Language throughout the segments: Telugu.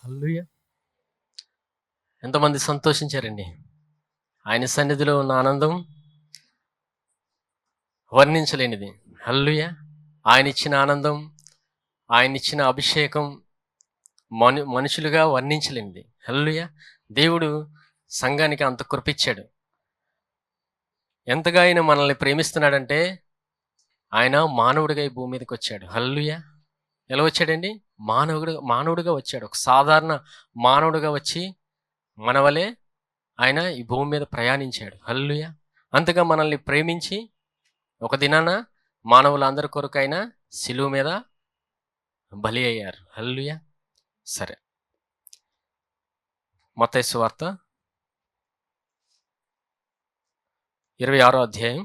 హల్లెలూయా. ఎంతమంది సంతోషించారండి? ఆయన సన్నిధిలో ఉన్న ఆనందం వర్ణించలేనిది. హల్లెలూయా. ఆయన ఇచ్చిన ఆనందం, ఆయన ఇచ్చిన అభిషేకం మనుషులుగా వర్ణించలేనిది. హల్లెలూయా. దేవుడు సంఘానికి అంత కృపిచ్చాడు. ఎంతగా ఆయన మనల్ని ప్రేమిస్తున్నాడంటే ఆయన మానవుడిగా ఈ భూమి మీదకి వచ్చాడు. హల్లెలూయా. ఎలా వచ్చాడండి? మానవుడిగా వచ్చాడు. ఒక సాధారణ మానవుడిగా వచ్చి మన వలె ఆయన ఈ భూమి మీద ప్రయాణించాడు. హల్లెలూయా. అంతగా మనల్ని ప్రేమించి ఒక దినాన మానవులందరి కొరకు ఆయన శిలువ మీద బలి అయ్యారు. హల్లెలూయా. సరే, మత్తయి సువార్త 26వ అధ్యాయం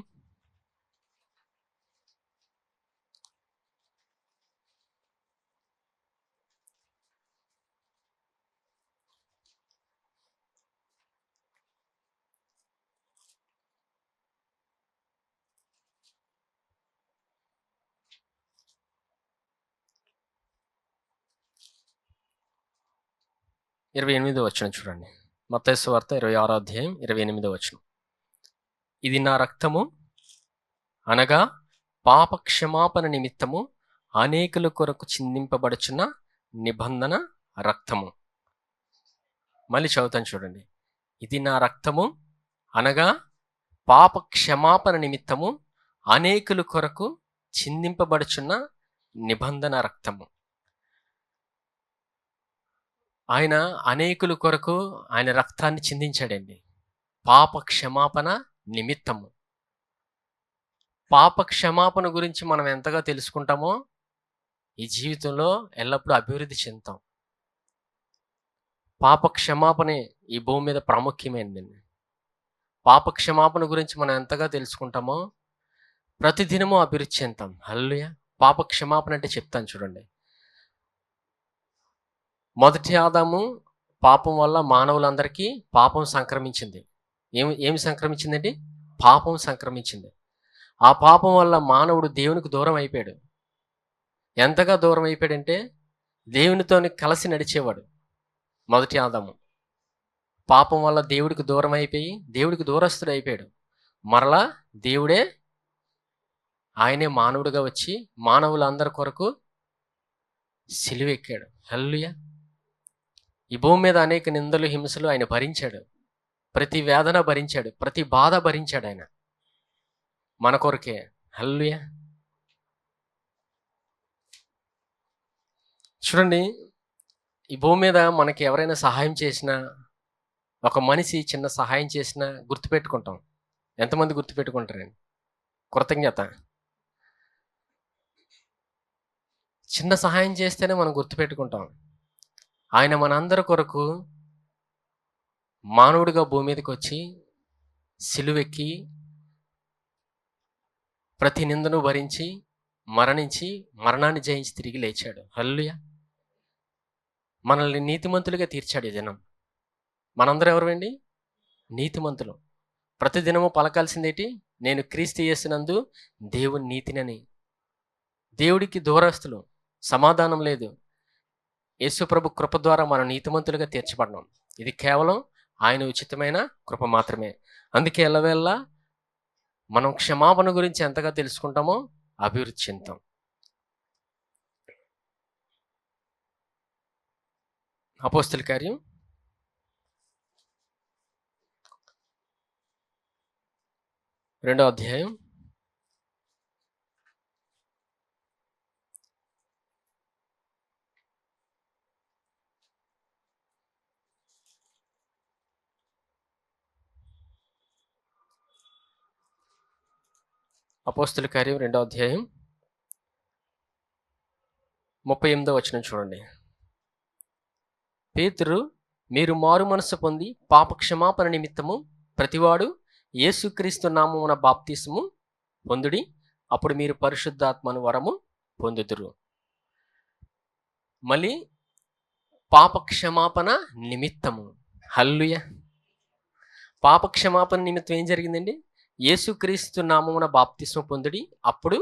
28వ వచనం చూడండి. మత్తయి సువార్త 26వ అధ్యాయం 28వ వచనం. ఇది నా రక్తము అనగా పాప క్షమాపణ నిమిత్తము అనేకుల కొరకు చిందింపబడుచున్న నిబంధన రక్తము. మళ్ళీ చదువుతాను చూడండి. ఇది నా రక్తము అనగా పాప క్షమాపణ నిమిత్తము అనేకుల కొరకు చిందింపబడుచున్న నిబంధన రక్తము. ఆయన అనేకుల కొరకు ఆయన రక్తాన్ని చిందించాడండి. పాప క్షమాపణ నిమిత్తము. పాప క్షమాపణ గురించి మనం ఎంతగా తెలుసుకుంటామో ఈ జీవితంలో ఎల్లప్పుడూ అభివృద్ధి చెందుతాం. పాప క్షమాపణే ఈ భూమి మీద ప్రాముఖ్యమైనదండి. పాప క్షమాపణ గురించి మనం ఎంతగా తెలుసుకుంటామో ప్రతిదినము అభివృద్ధి చెందుతాం. హల్లెలూయా. పాప క్షమాపణ అంటే చెప్తాను చూడండి. మొదటి ఆదాము పాపం వల్ల మానవులందరికీ పాపం సంక్రమించింది. ఏమి సంక్రమించిందండి? పాపం సంక్రమించింది. ఆ పాపం వల్ల మానవుడు దేవునికి దూరం అయిపోయాడు. ఎంతగా దూరం అయిపోయాడంటే దేవునితో కలిసి నడిచేవాడు మొదటి ఆదాము. పాపం వల్ల దేవుడికి దూరం అయిపోయి దేవుడికి దూరస్తుడు అయిపోయాడు. మరలా దేవుడే ఆయనే మానవుడిగా వచ్చి మానవులందరి కొరకు సిలువెక్కాడు. హల్లెలూయా. ఈ భూమి మీద అనేక నిందలు హింసలు ఆయన భరించాడు. ప్రతి వేదన భరించాడు, ప్రతి బాధ భరించాడు ఆయన మన కొరకే. హల్లెలూయా. చూడండి, ఈ భూమి మీద మనకి ఎవరైనా సహాయం చేసినా, ఒక మనిషి చిన్న సహాయం చేసినా గుర్తుపెట్టుకుంటాం. ఎంతమంది గుర్తుపెట్టుకుంటారండి? కృతజ్ఞత. చిన్న సహాయం చేస్తేనే మనం గుర్తుపెట్టుకుంటాం. ఆయన మనందరి కొరకు మానవుడిగా భూమి మీదకి వచ్చి సిలువెక్కి ప్రతి నిందను భరించి మరణించి మరణాన్ని జయించి తిరిగి లేచాడు. హల్లెలూయా. మనల్ని నీతిమంతులుగా తీర్చాడు ఈ దినం. మనందరం ఎవరండి? నీతిమంతులు. ప్రతిదినము పలకాల్సిందేంటి? నేను క్రీస్తు యేసునందు దేవుని నీతినని. దేవుడికి దూరస్తులు, సమాధానం లేదు. యేసు ప్రభు కృప ద్వారా మనం నీతిమంతులుగా తీర్చబడినాం. ఇది కేవలం ఆయన ఉచితమైన కృప మాత్రమే. అందుకే ఎల్లవేళ మనం క్షమాపణ గురించి ఎంతగా తెలుసుకుంటామో అభివృద్ధి చెందుతాం. అపోస్తల కార్యం 2వ అధ్యాయం 38వ వచనం చూడండి. పేతురు, మీరు మారు మనసు పొంది పాప క్షమాపణ నిమిత్తము ప్రతివాడు యేసుక్రీస్తు నామమున బాప్తిస్మము పొందుడి, అప్పుడు మీరు పరిశుద్ధాత్మను వరము పొందుదురు. మళ్ళీ పాప క్షమాపణ నిమిత్తము. హల్లెలూయా. పాప క్షమాపణ నిమిత్తం ఏం జరిగిందండి? యేసుక్రీస్తు నామమున బాప్తిస్మం పొందుడి, అప్పుడు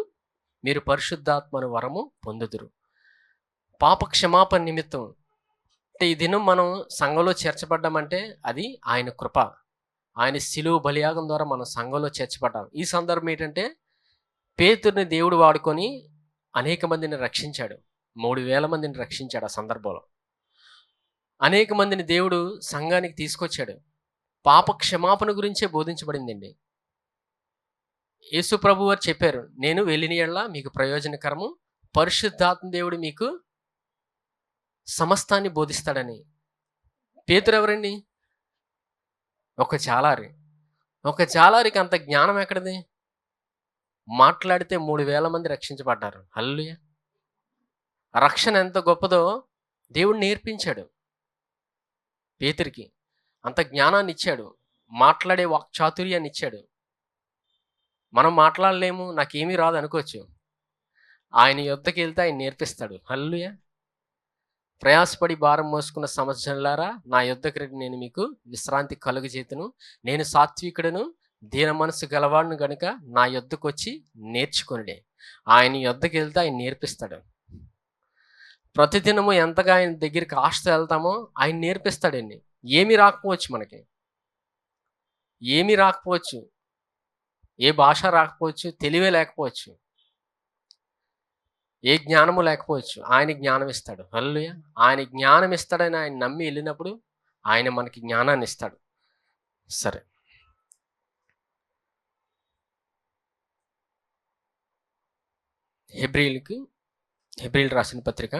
మీరు పరిశుద్ధాత్మను వరము పొందుదురు. పాప క్షమాపణ నిమిత్తం అంటే ఈ దినం మనం సంఘంలో చేర్చబడ్డామంటే అది ఆయన కృప. ఆయన శిలువ బలియాగం ద్వారా మనం సంఘంలో చేర్చబడ్డాం. ఈ సందర్భం ఏంటంటే పేతురుని దేవుడు వాడుకొని అనేక మందిని రక్షించాడు. 3000 మందిని రక్షించాడు ఆ సందర్భంలో. అనేక మందిని దేవుడు సంఘానికి తీసుకొచ్చాడు. పాప క్షమాపణ గురించే బోధించబడిందండి. యేసు ప్రభువారు చెప్పారు, నేను వెళ్ళిన యెడల మీకు ప్రయోజనకరము, పరిశుద్ధాత్మ దేవుడు మీకు సమస్తాన్ని బోధిస్తాడని. పేతురు ఎవరండి? ఒక జాలారి. ఒక జాలారికి అంత జ్ఞానం ఎక్కడిది? మాట్లాడితే 3000 మంది రక్షించబడ్డారు. హల్లెలూయా! రక్షణ ఎంత గొప్పదో దేవుడు నేర్పించాడు పేతురికి. అంత జ్ఞానాన్ని ఇచ్చాడు. మాట్లాడే వాక్చాతుర్యాన్ని ఇచ్చాడు. మనం మాట్లాడలేము, నాకేమీ రాదు అనుకోవచ్చు. ఆయన యొద్దకు వెళ్తే ఆయన నేర్పిస్తాడు. హల్లెలూయా! ప్రయాసపడి భారం మోసుకున్న సమస్యలారా నా యొద్దకు రండి, నేను మీకు విశ్రాంతి కలుగజేతును. నేను సాత్వికుడను, దీన మనసు గలవాడును గనుక నా యొద్దకు వచ్చి నేర్చుకొనుడే. ఆయన యొద్దకు వెళ్తే ఆయన నేర్పిస్తాడు. ప్రతిదినము ఎంతగా ఆయన దగ్గరికి ఆశతో వెళ్తామో ఆయన నేర్పిస్తాడండి. ఏమీ రాకపోవచ్చు మనకి, ఏమీ రాకపోవచ్చు, ఏ భాష రాకపోవచ్చు, తెలివే లేకపోవచ్చు, ఏ జ్ఞానము లేకపోవచ్చు. ఆయన జ్ఞానం ఇస్తాడు. హల్లెలూయా! ఆయన జ్ఞానం ఇస్తాడని ఆయన నమ్మి వెళ్ళినప్పుడు ఆయన మనకి జ్ఞానాన్ని ఇస్తాడు. సరే, హెబ్రీలు రాసిన పత్రిక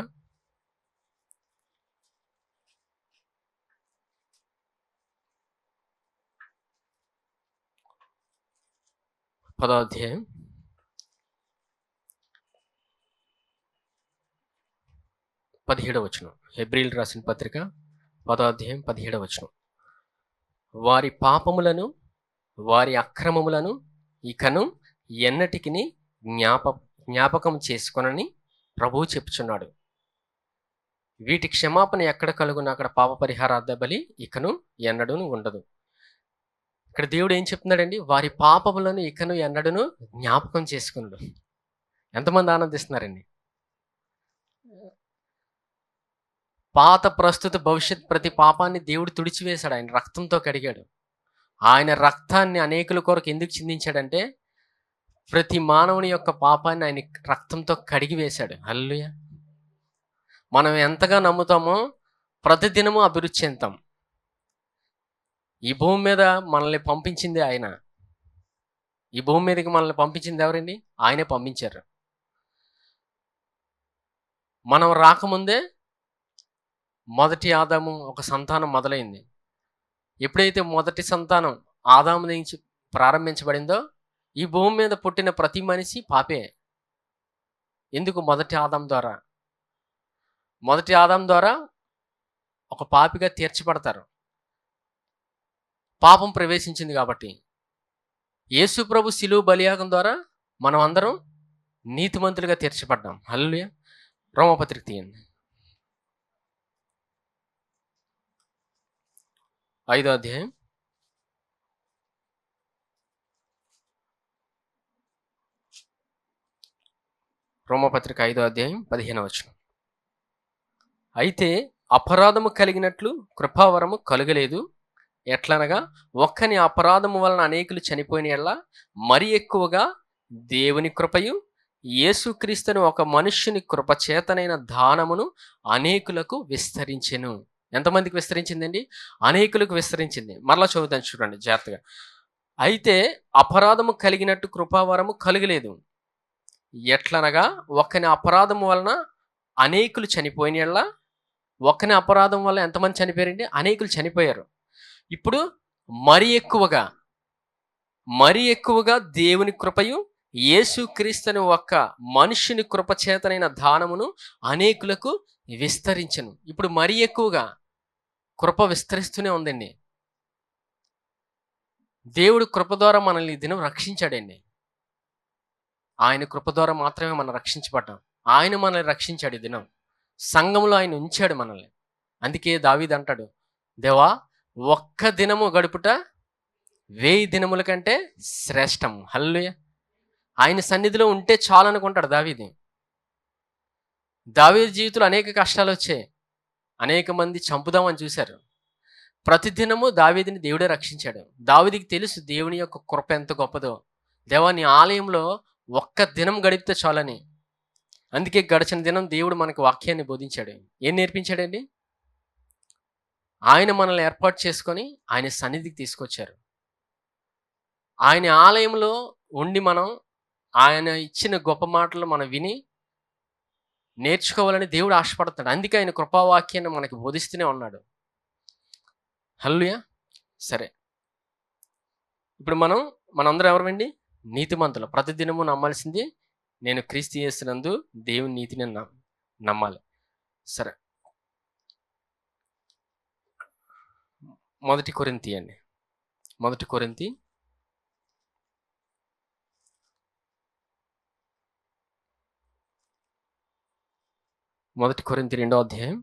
10వ అధ్యాయం 17వ వచనం. హెబ్రీలు రాసిన పత్రిక 10వ అధ్యాయం 17వ వచనం. వారి పాపములను వారి అక్రమములను ఇకను ఎన్నటికిని జ్ఞాపకం చేసుకొనని ప్రభువు చెప్పుచున్నాడు. వీటి క్షమాపణ ఎక్కడ కలుగును అక్కడ పాప పరిహారార్థ బలి ఇకను ఎన్నడూను ఉండదు. ఇక్కడ దేవుడు ఏం చెప్తున్నాడండి? వారి పాపములను ఇకను ఎన్నడూను జ్ఞాపకం చేసుకున్నాడు. ఎంతమంది ఆనందిస్తున్నారండి? పాత, ప్రస్తుత, భవిష్యత్ ప్రతి పాపాన్ని దేవుడు తుడిచివేశాడు. ఆయన రక్తంతో కడిగాడు. ఆయన రక్తాన్ని అనేకుల కొరకు ఎందుకు చిందించాడంటే ప్రతి మానవుని యొక్క పాపాన్ని ఆయన రక్తంతో కడిగి వేశాడు. హల్లెలూయా! మనం ఎంతగా నమ్ముతామో ప్రతిదినము అభివృద్ధి చెందుతాం. ఈ భూమి మీద మనల్ని పంపించింది ఆయన. ఈ భూమి మీదకి మనల్ని పంపించింది ఎవరండి? ఆయనే పంపించారు. మనం రాకముందే మొదటి ఆదాము ఒక సంతానం మొదలైంది. ఎప్పుడైతే మొదటి సంతానం ఆదాము నుంచి ప్రారంభించబడిందో ఈ భూమి మీద పుట్టిన ప్రతి మనిషి పాపే. ఎందుకు? మొదటి ఆదాం ద్వారా ఒక పాపిగా తీర్చబడతారు. పాపం ప్రవేశించింది కాబట్టి. యేసు ప్రభు శిలువ బలియాగం ద్వారా మనం అందరం నీతిమంతులుగా తీర్చబడ్డాం. హల్లెలూయా! రోమపత్రిక తీయండి, 5వ అధ్యాయం 15వ వచనం. అయితే అపరాధము కలిగినట్లు కృపావరము కలుగలేదు. ఎట్లనగా ఒక్కని అపరాధము వలన అనేకులు చనిపోయిన యెడల మరి ఎక్కువగా దేవుని కృపయు యేసుక్రీస్తును ఒక మనుష్యుని కృపచేతనైన దానమును అనేకులకు విస్తరించెను. ఎంతమందికి విస్తరించిందండి? అనేకులకు విస్తరించింది. మరలా చదువుతాను చూడండి జాగ్రత్తగా. అయితే అపరాధము కలిగినట్టు కృపావరము కలుగలేదు. ఎట్లనగా ఒక్కని అపరాధము వలన అనేకులు చనిపోయిన యెడల, ఒక్కని అపరాధం వల్ల ఎంతమంది చనిపోయారండి? అనేకులు చనిపోయారు. ఇప్పుడు మరి ఎక్కువగా దేవుని కృపయు యేసుక్రీస్తుని ఒక్క మనుష్యుని కృపచేతనైన దానమును అనేకులకు విస్తరించెను. ఇప్పుడు మరి ఎక్కువగా కృప విస్తరిస్తూనే ఉందండి. దేవుడు కృప ద్వారా మనల్ని ఈ దినం రక్షించాడండి. ఆయన కృప ద్వారా మాత్రమే మనం రక్షించబడ్డాం. ఆయన మనల్ని రక్షించాడు. ఈ దినం సంఘంలో ఆయన ఉంచాడు మనల్ని. అందుకే దావీదు అంటాడు, దేవా ఒక్క దినము గడుపుట 1000 దినముల కంటే శ్రేష్టం. హల్లెలూయా! ఆయన సన్నిధిలో ఉంటే చాలు అనుకుంటాడు దావీదు. దావీదు జీవితంలో అనేక కష్టాలు వచ్చాయి. అనేక మంది చంపుదామని చూశారు. ప్రతిదినము దావీదుని దేవుడే రక్షించాడు. దావీదుకి తెలుసు దేవుని యొక్క కృప ఎంత గొప్పదో. దేవా నీ ఆలయంలో ఒక్క దినం గడిపితే చాలని. అందుకే గడిచిన దినం దేవుడు మనకు వాక్యాన్ని బోధించాడు. ఏం నేర్పించాడండి? ఆయన మనల్ని ఏర్పాటు చేసుకొని ఆయన సన్నిధికి తీసుకొచ్చారు. ఆయన ఆలయంలో ఉండి మనం ఆయన ఇచ్చిన గొప్ప మాటలు మనం విని నేర్చుకోవాలని దేవుడు ఆశపడుతున్నాడు. అందుకే ఆయన కృపావాక్యాన్ని మనకి బోధిస్తూనే ఉన్నాడు. హల్లెలూయా. సరే, ఇప్పుడు మనందరం ఎవరమండి? నీతిమంతులు. ప్రతిదినము నమ్మాల్సింది నేను క్రీస్తు యేసునందు దేవుని నీతిని నమ్మాలి. సరే, మొదటి కొరింథీ అండి. మొదటి కొరింథీ 2వ అధ్యాయం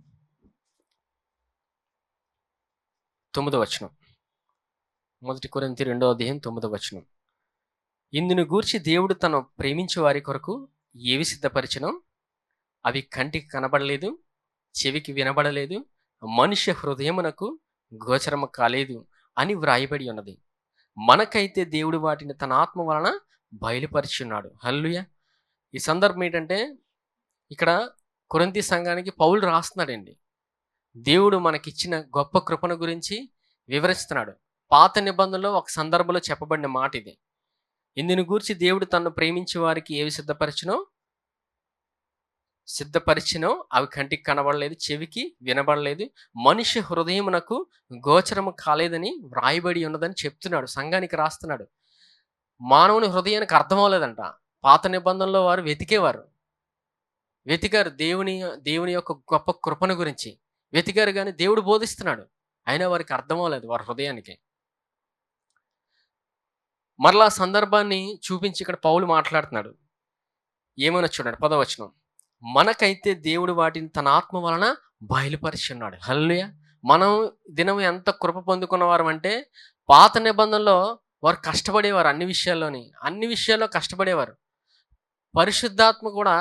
9వ వచనం. 1 కొరింథీ 2వ అధ్యాయం 9వ వచనం. ఇందును గూర్చి దేవుడు తను ప్రేమించే వారి కొరకు ఏవి సిద్ధపరిచినో అవి కంటికి కనబడలేదు, చెవికి వినబడలేదు, మనుష్య హృదయమునకు గోచరము కాలేదు అని వ్రాయబడి ఉన్నది. మనకైతే దేవుడు వాటిని తన ఆత్మ వలన బయలుపరిచున్నాడు. హల్లెలూయా. ఈ సందర్భం ఏంటంటే, ఇక్కడ కొరింథీ సంఘానికి పౌలు రాస్తున్నాడండి. దేవుడు మనకిచ్చిన గొప్ప కృపను గురించి వివరిస్తున్నాడు. పాత నిబంధనలో ఒక సందర్భంలో చెప్పబడిన మాట ఇది. ఇందుని గూర్చి దేవుడు తనను ప్రేమించే వారికి ఏవి సిద్ధపరిచినో అవి కంటికి కనబడలేదు, చెవికి వినబడలేదు, మనిషి హృదయమునకు గోచరము కాలేదని వ్రాయబడి ఉన్నదని చెప్తున్నాడు. సంఘానికి రాస్తున్నాడు. మానవుని హృదయానికి అర్థం అవ్వలేదంట. పాత నిబంధనలో వారు వెతికారు దేవుని యొక్క గొప్ప కృపను గురించి వెతికారు, కానీ దేవుడు బోధిస్తున్నాడు. అయినా వారికి అర్థం అవ్వలేదు వారి హృదయానికి. మరలా సందర్భాన్ని చూపించి ఇక్కడ పౌలు మాట్లాడుతున్నాడు. ఏమైనా చూడండి, 10వ వచనం. మనకైతే దేవుడు వాటిని తన ఆత్మ వలన బయలుపరిచున్నాడు. హల్లెలూయా. మనం దినం ఎంత కృప పొందుకున్నవారు అంటే, పాత నిబంధనలో వారు కష్టపడేవారు. అన్ని విషయాల్లో కష్టపడేవారు. పరిశుద్ధాత్మ కూడా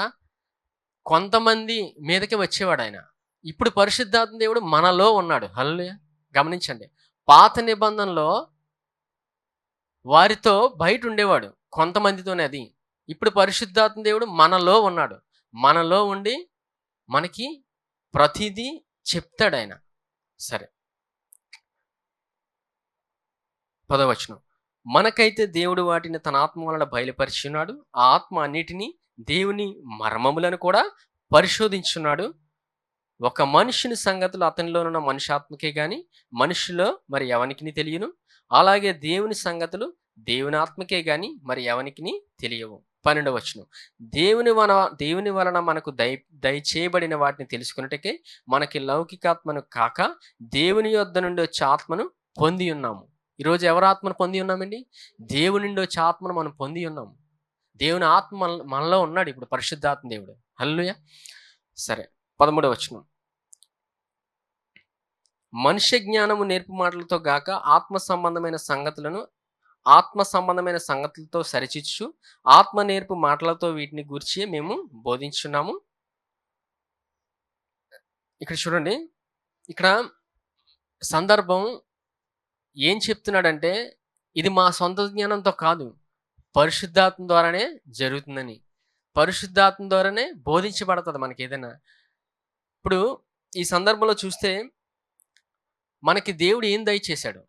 కొంతమంది మీదకి వచ్చేవాడు ఆయన. ఇప్పుడు పరిశుద్ధాత్మ దేవుడు మనలో ఉన్నాడు. హల్లెలూయా. గమనించండి, పాత నిబంధనలో వారితో బయట ఉండేవాడు కొంతమందితోనే. అది ఇప్పుడు పరిశుద్ధాత్మ దేవుడు మనలో ఉన్నాడు. మనలో ఉండి మనకి ప్రతిదీ చెప్తాడు ఆయన. సరే, 10వ వచనం. మనకైతే దేవుడు వాటిని తన ఆత్మ వలన బయలుపరిచున్నాడు. ఆ ఆత్మ అన్నిటినీ దేవుని మర్మములను కూడా పరిశోధించున్నాడు. ఒక మనుషుని సంగతులు అతనిలోనున్న మనుషాత్మకే గాని మనుషులో మరి ఎవనికి తెలియను. అలాగే దేవుని సంగతులు దేవుని ఆత్మకే గాని మరి ఎవనికి తెలియవు. 12వ వచనం. దేవుని వలన మనకు దయచేయబడిన వాటిని తెలుసుకున్నట్టుకే మనకి లౌకికాత్మను కాక దేవుని యొద్ద నుండి వచ్చే ఆత్మను పొంది ఉన్నాము. ఈరోజు ఎవరి ఆత్మను పొంది ఉన్నామండి? దేవుని నుండి వచ్చే ఆత్మను మనం పొంది ఉన్నాము. దేవుని ఆత్మ మనలో ఉన్నాడు ఇప్పుడు, పరిశుద్ధాత్మ దేవుడు. హల్లెలూయా. సరే, 13వ వచనం. మనుష్య జ్ఞానము నేర్పు మాటలతో గాక ఆత్మ సంబంధమైన సంగతులతో సరిచిచ్చు ఆత్మ నేర్పు మాటలతో వీటిని గూర్చి మేము బోధించున్నాము. ఇక్కడ చూడండి, ఇక్కడ సందర్భం ఏం చెప్తున్నాడంటే, ఇది మా సొంత జ్ఞానంతో కాదు, పరిశుద్ధాత్మ ద్వారానే జరుగుతుందని. పరిశుద్ధాత్మ ద్వారానే బోధించబడుతుంది మనకి ఏదైనా. ఇప్పుడు ఈ సందర్భంలో చూస్తే మనకి దేవుడు ఏం దయచేశాడు?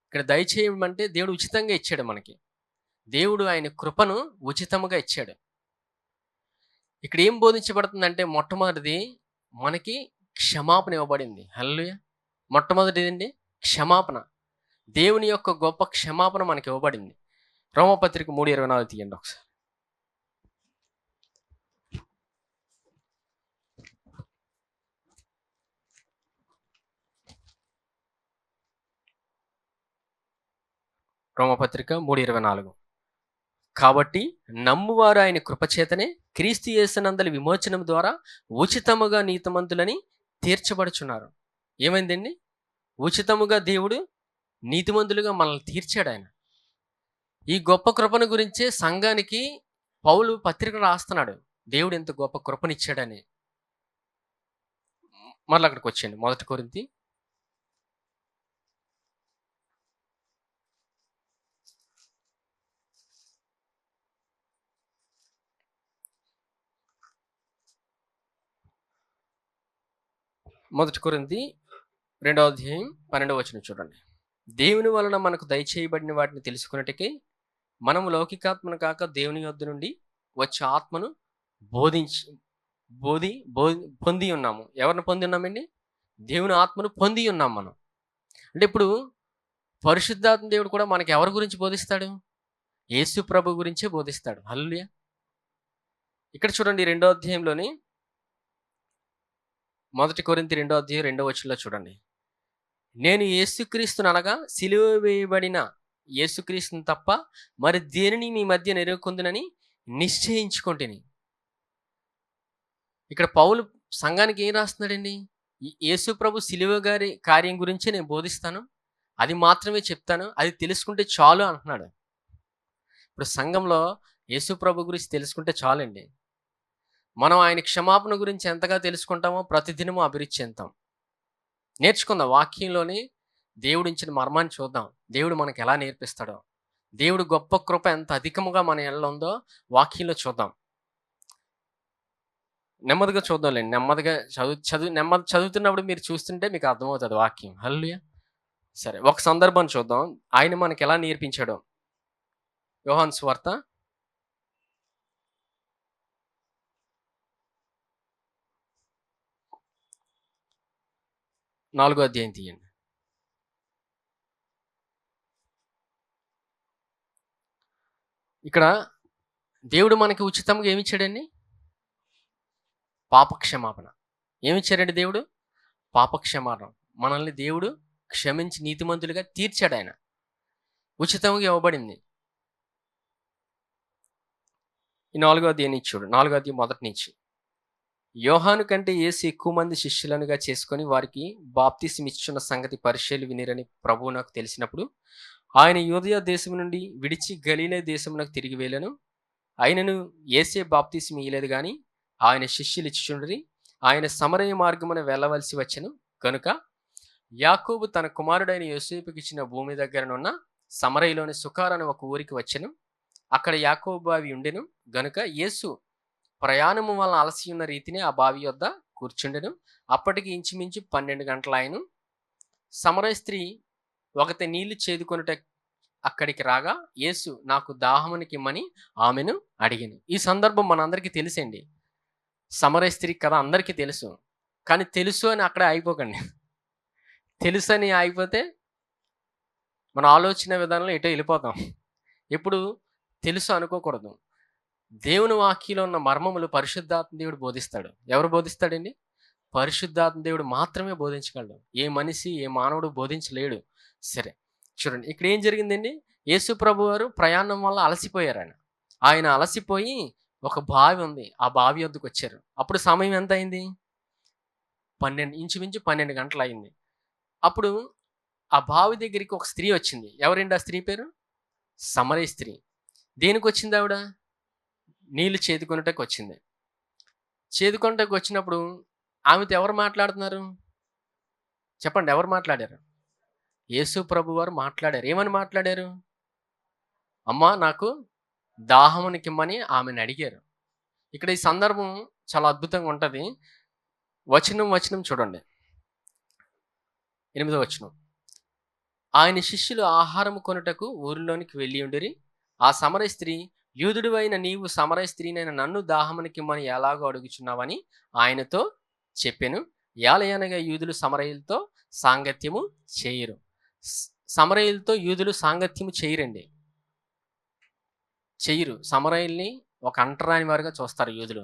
ఇక్కడ దయచేయమంటే దేవుడు ఉచితంగా ఇచ్చాడు మనకి. దేవుడు ఆయన కృపను ఉచితముగా ఇచ్చాడు. ఇక్కడ ఏం బోధించబడుతుందంటే, మొట్టమొదటిది మనకి క్షమాపణ ఇవ్వబడింది. హల్లెలూయా. మొట్టమొదటిదండి క్షమాపణ. దేవుని యొక్క గొప్ప క్షమాపణ మనకి ఇవ్వబడింది. రోమపత్రిక 3:24 తీయండి ఒకసారి. రోమపత్రిక 3:24. కాబట్టి నమ్మువారు ఆయన కృపచేతనే క్రీస్తు యేసునందలి విమోచనం ద్వారా ఉచితముగా నీతిమంతులని తీర్చబడుచున్నారు. ఏమైందండి? ఉచితముగా దేవుడు నీతిమంతులుగా మనల్ని తీర్చాడు ఆయన. ఈ గొప్ప కృపను గురించే సంఘానికి పౌలు పత్రిక రాస్తున్నాడు. దేవుడు ఎంత గొప్ప కృపనిచ్చాడని. మరలా అక్కడికి వచ్చేయండి. 1 కొరింథీ మొదటి కొరింథీ 2వ అధ్యాయం 12వ వచనం చూడండి. దేవుని వలన మనకు దయచేయబడిన వాటిని తెలుసుకున్నట్టుకే మనము లౌకికాత్మను కాక దేవుని యొద్ద నుండి వచ్చే ఆత్మను బోధించి పొంది ఉన్నాము. ఎవరిని పొంది ఉన్నామండి? దేవుని ఆత్మను పొంది ఉన్నాం మనం. అంటే ఇప్పుడు పరిశుద్ధాత్మ దేవుడు కూడా మనకి ఎవరి గురించి బోధిస్తాడు? యేసు ప్రభు గురించే బోధిస్తాడు. హల్లెలూయా. ఇక్కడ చూడండి 2వ అధ్యాయంలోని 1 కొరింథీ 2వ అధ్యాయం 2వ వచనంలో చూడండి. నేను యేసుక్రీస్తును అనగా సిలువ వేయబడిన యేసుక్రీస్తుని తప్ప మరి దేనిని మీ మధ్య నెరవేర్కొందునని నిశ్చయించుకొంటిని. ఇక్కడ పౌలు సంఘానికి ఏం రాస్తున్నాడండి? యేసు ప్రభు సిలువ గారి కార్యం గురించి నేను బోధిస్తాను, అది మాత్రమే చెప్తాను, అది తెలుసుకుంటే చాలు అంటున్నాడు. ఇప్పుడు సంఘంలో యేసు ప్రభు గురించి తెలుసుకుంటే చాలండి. మనం ఆయన క్షమాపణ గురించి ఎంతగా తెలుసుకుంటామో ప్రతిదినము అభివృద్ధి చెందుతాం. నేర్చుకుందాం. వాక్యంలోని దేవుడు ఇచ్చిన మర్మాన్ని చూద్దాం. దేవుడు మనకు ఎలా నేర్పిస్తాడో, దేవుడు గొప్ప కృప ఎంత అధికముగా మన ఎడల ఉందో వాక్యంలో చూద్దాం. నెమ్మదిగా చూద్దాంలేండి. నెమ్మదిగా చదువుతున్నప్పుడు మీరు చూస్తుంటే మీకు అర్థమవుతుంది వాక్యం. హల్లెలూయా. సరే, ఒక సందర్భాన్ని చూద్దాం. ఆయన మనకి ఎలా నేర్పించాడో. యోహాను సువార్త 4వ అధ్యాయం తీయండి. ఇక్కడ దేవుడు మనకి ఉచితంగా ఏమిచ్చాడండి? పాపక్షమాపణ. ఏమిచ్చాడండి దేవుడు? పాపక్షమాపణ. మనల్ని దేవుడు క్షమించి నీతిమంతులుగా తీర్చాడు. ఆయన ఉచితంగా ఇవ్వబడింది. ఈ 4వ అధ్యాయం నుంచి చూడు. 4వ అధ్యాయం మొదటి నుంచి. యోహాను కంటే యేసు ఎక్కువ మంది శిష్యులనుగా చేసుకొని వారికి బాప్తిసం ఇచ్చున్న సంగతి పరిచయులు వినిరని ప్రభువు నాకు తెలిసినప్పుడు ఆయన యూదయ దేశం నుండి విడిచి గలీలే దేశమునకు తిరిగి వెళ్ళను. ఆయనను యేసే బాప్తిసం ఇయ్యలేదు గాని ఆయన శిష్యులు ఇచ్చుచుండ్రి. ఆయన సమరయ మార్గమున వెళ్ళవలసి వచ్చెను కనుక యాకోబు తన కుమారుడైన యోసేపుకి ఇచ్చిన భూమి దగ్గరనున్న సమరయలోని సుకార్ అనే ఒక ఊరికి వచ్చెను. అక్కడ యాకోబు బావి ఉండెను గనుక యేసు ప్రయాణము వలన అలసి ఉన్న రీతిని ఆ బావి వద్ద కూర్చుండెను. అప్పటికి ఇంచుమించు 12 గంటలాయను. సమరయ స్త్రీ ఒకతే నీళ్లు చేదుకొనుట అక్కడికి రాగా యేసు నాకు దాహమునికిమ్మని ఆమెను అడిగాను. ఈ సందర్భం మనందరికీ తెలుసండి. సమరయ స్త్రీ కథ అందరికీ తెలుసు. కానీ తెలుసు అని అక్కడే ఆగిపోకండి. తెలుసు అని ఆగిపోతే మన ఆలోచన విధానంలో ఎటో వెళ్ళిపోతాం. ఎప్పుడు తెలుసు అనుకోకూడదు. దేవుని వాక్యంలో ఉన్న మర్మములు పరిశుద్ధాత్మ దేవుడు బోధిస్తాడు. ఎవరు బోధిస్తాడండి? పరిశుద్ధాత్మ దేవుడు మాత్రమే బోధించగలడు. ఏ మనిషి, ఏ మానవుడు బోధించలేడు. సరే చూడండి, ఇక్కడ ఏం జరిగిందండి? యేసు ప్రభు వారు ప్రయాణం వల్ల అలసిపోయారు. ఆయన అలసిపోయి ఒక బావి ఉంది, ఆ బావి వద్దకు వచ్చారు. అప్పుడు సమయం ఎంత అయింది? 12, ఇంచుమించు 12 గంటలు అయింది. అప్పుడు ఆ బావి దగ్గరికి ఒక స్త్రీ వచ్చింది. ఎవరండి ఆ స్త్రీ పేరు? సమరయ స్త్రీ. దేనికి వచ్చింది ఆవిడ? నీళ్లు చేదుకొనుటకు వచ్చింది. చేదుకొనుటకు వచ్చినప్పుడు ఆమెతో ఎవరు మాట్లాడుతున్నారు? చెప్పండి, ఎవరు మాట్లాడారు? యేసు ప్రభు వారు మాట్లాడారు. ఏమని మాట్లాడారు? అమ్మా నాకు దాహమునికిమ్మని ఆమెను అడిగారు. ఇక్కడ ఈ సందర్భం చాలా అద్భుతంగా ఉంటుంది. వచనం చూడండి. 8వ వచనం. ఆయన శిష్యులు ఆహారం కొనుటకు ఊరిలోనికి వెళ్ళి ఉండిరి. ఆ సమరయ స్త్రీ, యూదుడు అయిన నీవు సమరయ స్త్రీనైన నన్ను దాహమునికిమ్మని ఎలాగో అడుగుచున్నావని ఆయనతో చెప్పెను. యాలయనగా యూదులు సమరయులతో సాంగత్యము చేయరు. సమరయులతో యూదులు సాంగత్యము చేయరండి, చెయ్యరు. సమరయుల్ని ఒక అంటరాని వారుగా చూస్తారు యూదులు.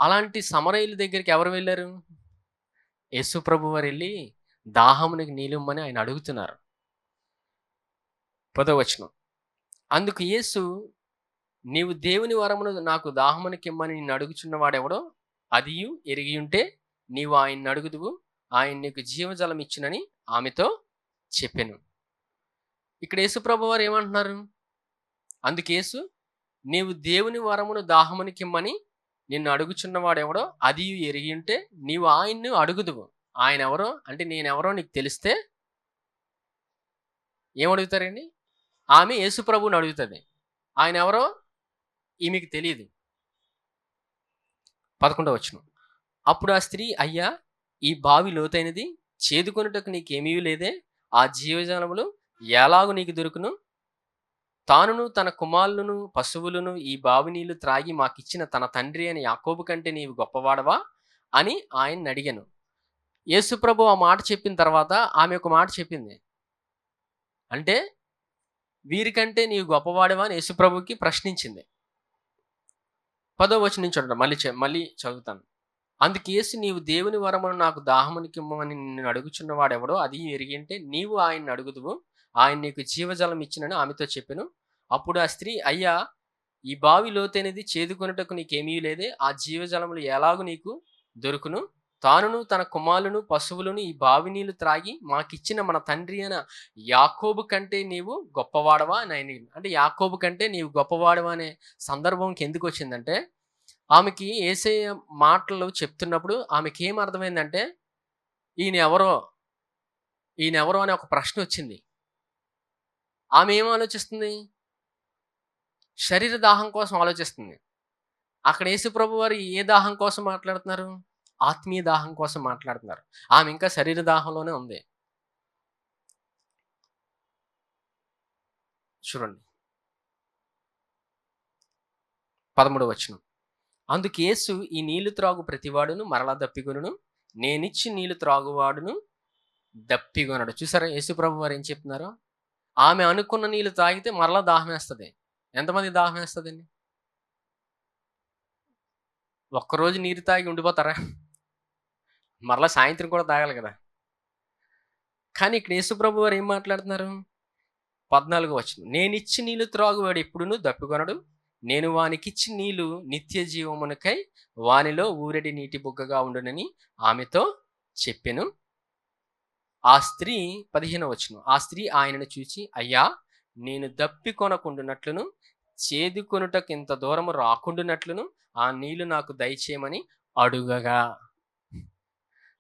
అలాంటి సమరయుల దగ్గరికి ఎవరు వెళ్ళారు? యేసు ప్రభు వారు వెళ్ళి దాహమునికి నీళ్ళిమ్మని ఆయన అడుగుతున్నారు. 10వ వచనం. అందుకు యేసు, నీవు దేవుని వరమును నాకు దాహమునికిమ్మని నిన్ను అడుగుచున్నవాడెవడో అదియు ఎరిగి ఉంటే నీవు ఆయన్ని అడుగుదువు, ఆయన నీకు జీవజలం ఇచ్చునని ఆమెతో చెప్పెను. ఇక్కడ యేసు ప్రభు వారు ఏమంటున్నారు? అందుకు యేసు, నీవు దేవుని వరమును దాహమునికిమ్మని నిన్ను అడుగుచున్నవాడు ఎవడో అది ఎరిగి ఉంటే నీవు ఆయన్ను అడుగుదువు. ఆయన ఎవరో అంటే నేనెవరో నీకు తెలిస్తే ఏమడుగుతారండి? ఆమె యేసు ప్రభువుని అడుగుతుంది. ఆయన ఎవరో ఈమెకు తెలియదు. 11వ వచనం. అప్పుడు ఆ స్త్రీ, అయ్యా, ఈ బావి లోతైనది, చేదుకొనుటకు నీకేమీ లేదే, ఆ జీవజలములు ఎలాగు నీకు దొరుకును? తానును తన కుమారులను పశువులను ఈ బావి నీళ్లు త్రాగి మాకిచ్చిన తన తండ్రి అని యాకోబు కంటే నీవు గొప్పవాడవా అని ఆయన్ని అడిగాను. యేసుప్రభు ఆ మాట చెప్పిన తర్వాత ఆమె ఒక మాట చెప్పింది. అంటే వీరికంటే నీవు గొప్పవాడవా అని యేసుప్రభుకి ప్రశ్నించింది. 10వ వచనం చూడండి, మళ్ళీ చదువుతాను. అందుకు యేసు, నీవు దేవుని వరమును నాకు దాహమునికిమ్మని నిన్ను అడుగుచున్నవాడెవడో అది ఎరిగింటే నీవు ఆయన్ని అడుగుదువు, ఆయన నీకు జీవజలం ఇచ్చినని ఆమెతో చెప్పెను. అప్పుడు ఆ స్త్రీ, అయ్యా, ఈ బావి లోతైనది, చేదుకొనుటకు నీకేమీ లేదే, ఆ జీవజలములు ఎలాగు నీకు దొరుకును? తానును తన కుమారులను పశువులను ఈ బావి నీళ్లు త్రాగి మాకిచ్చిన మన తండ్రి అయిన యాకోబు కంటే నీవు గొప్పవాడవా అని ఆయన. అంటే యాకోబు కంటే నీవు గొప్పవాడవా అనే సందర్భంకి ఎందుకు వచ్చిందంటే, ఆమెకి యేసయ్య మాటలు చెప్తున్నప్పుడు ఆమెకి ఏం అర్థమైందంటే, ఈయన ఎవరో అనే ఒక ప్రశ్న వచ్చింది. ఆమె ఏం ఆలోచిస్తుంది? శరీర దాహం కోసం ఆలోచిస్తుంది. అక్కడ యేసుప్రభు వారు ఏ దాహం కోసం మాట్లాడుతున్నారు? ఆత్మీయ దాహం కోసం మాట్లాడుతున్నారు. ఆమె ఇంకా శరీర దాహంలోనే ఉంది. చూడండి 13వ వచనం. అందుకు యేసు, ఈ నీళ్లు త్రాగు ప్రతివాడును మరలా దప్పిగొనును, నేనిచ్చి నీళ్లు త్రాగువాడును దప్పిగొనడు. చూసారా యేసుప్రభు వారు ఏం చెప్తున్నారో? ఆమె అనుకున్న నీళ్లు తాగితే మరలా దాహం వేస్తుంది. ఎంతమంది దాహం వేస్తుందండి? ఒక్కరోజు నీరు తాగి ఉండిపోతారా? మరలా సాయంత్రం కూడా తాగాలి కదా. కానీ ఇక్కడ యేసుప్రభు వారు ఏం మాట్లాడుతున్నారు? 14వ వచనం. నేనిచ్చి నీళ్లు త్రాగువాడు ఎప్పుడును దప్పికొనడు, నేను వానికిచ్చి నీళ్లు నిత్య జీవమునకై వానిలో ఊరెడి నీటి బుగ్గగా ఉండునని ఆమెతో చెప్పెను. ఆ స్త్రీ 15వ వచనం. ఆ స్త్రీ ఆయనను చూచి, అయ్యా, నేను దప్పికొనకుండునట్లును చేదుకొనుటకు ఇంత దూరము రాకుండునట్లును ఆ నీళ్లు నాకు దయచేయమని అడుగగా.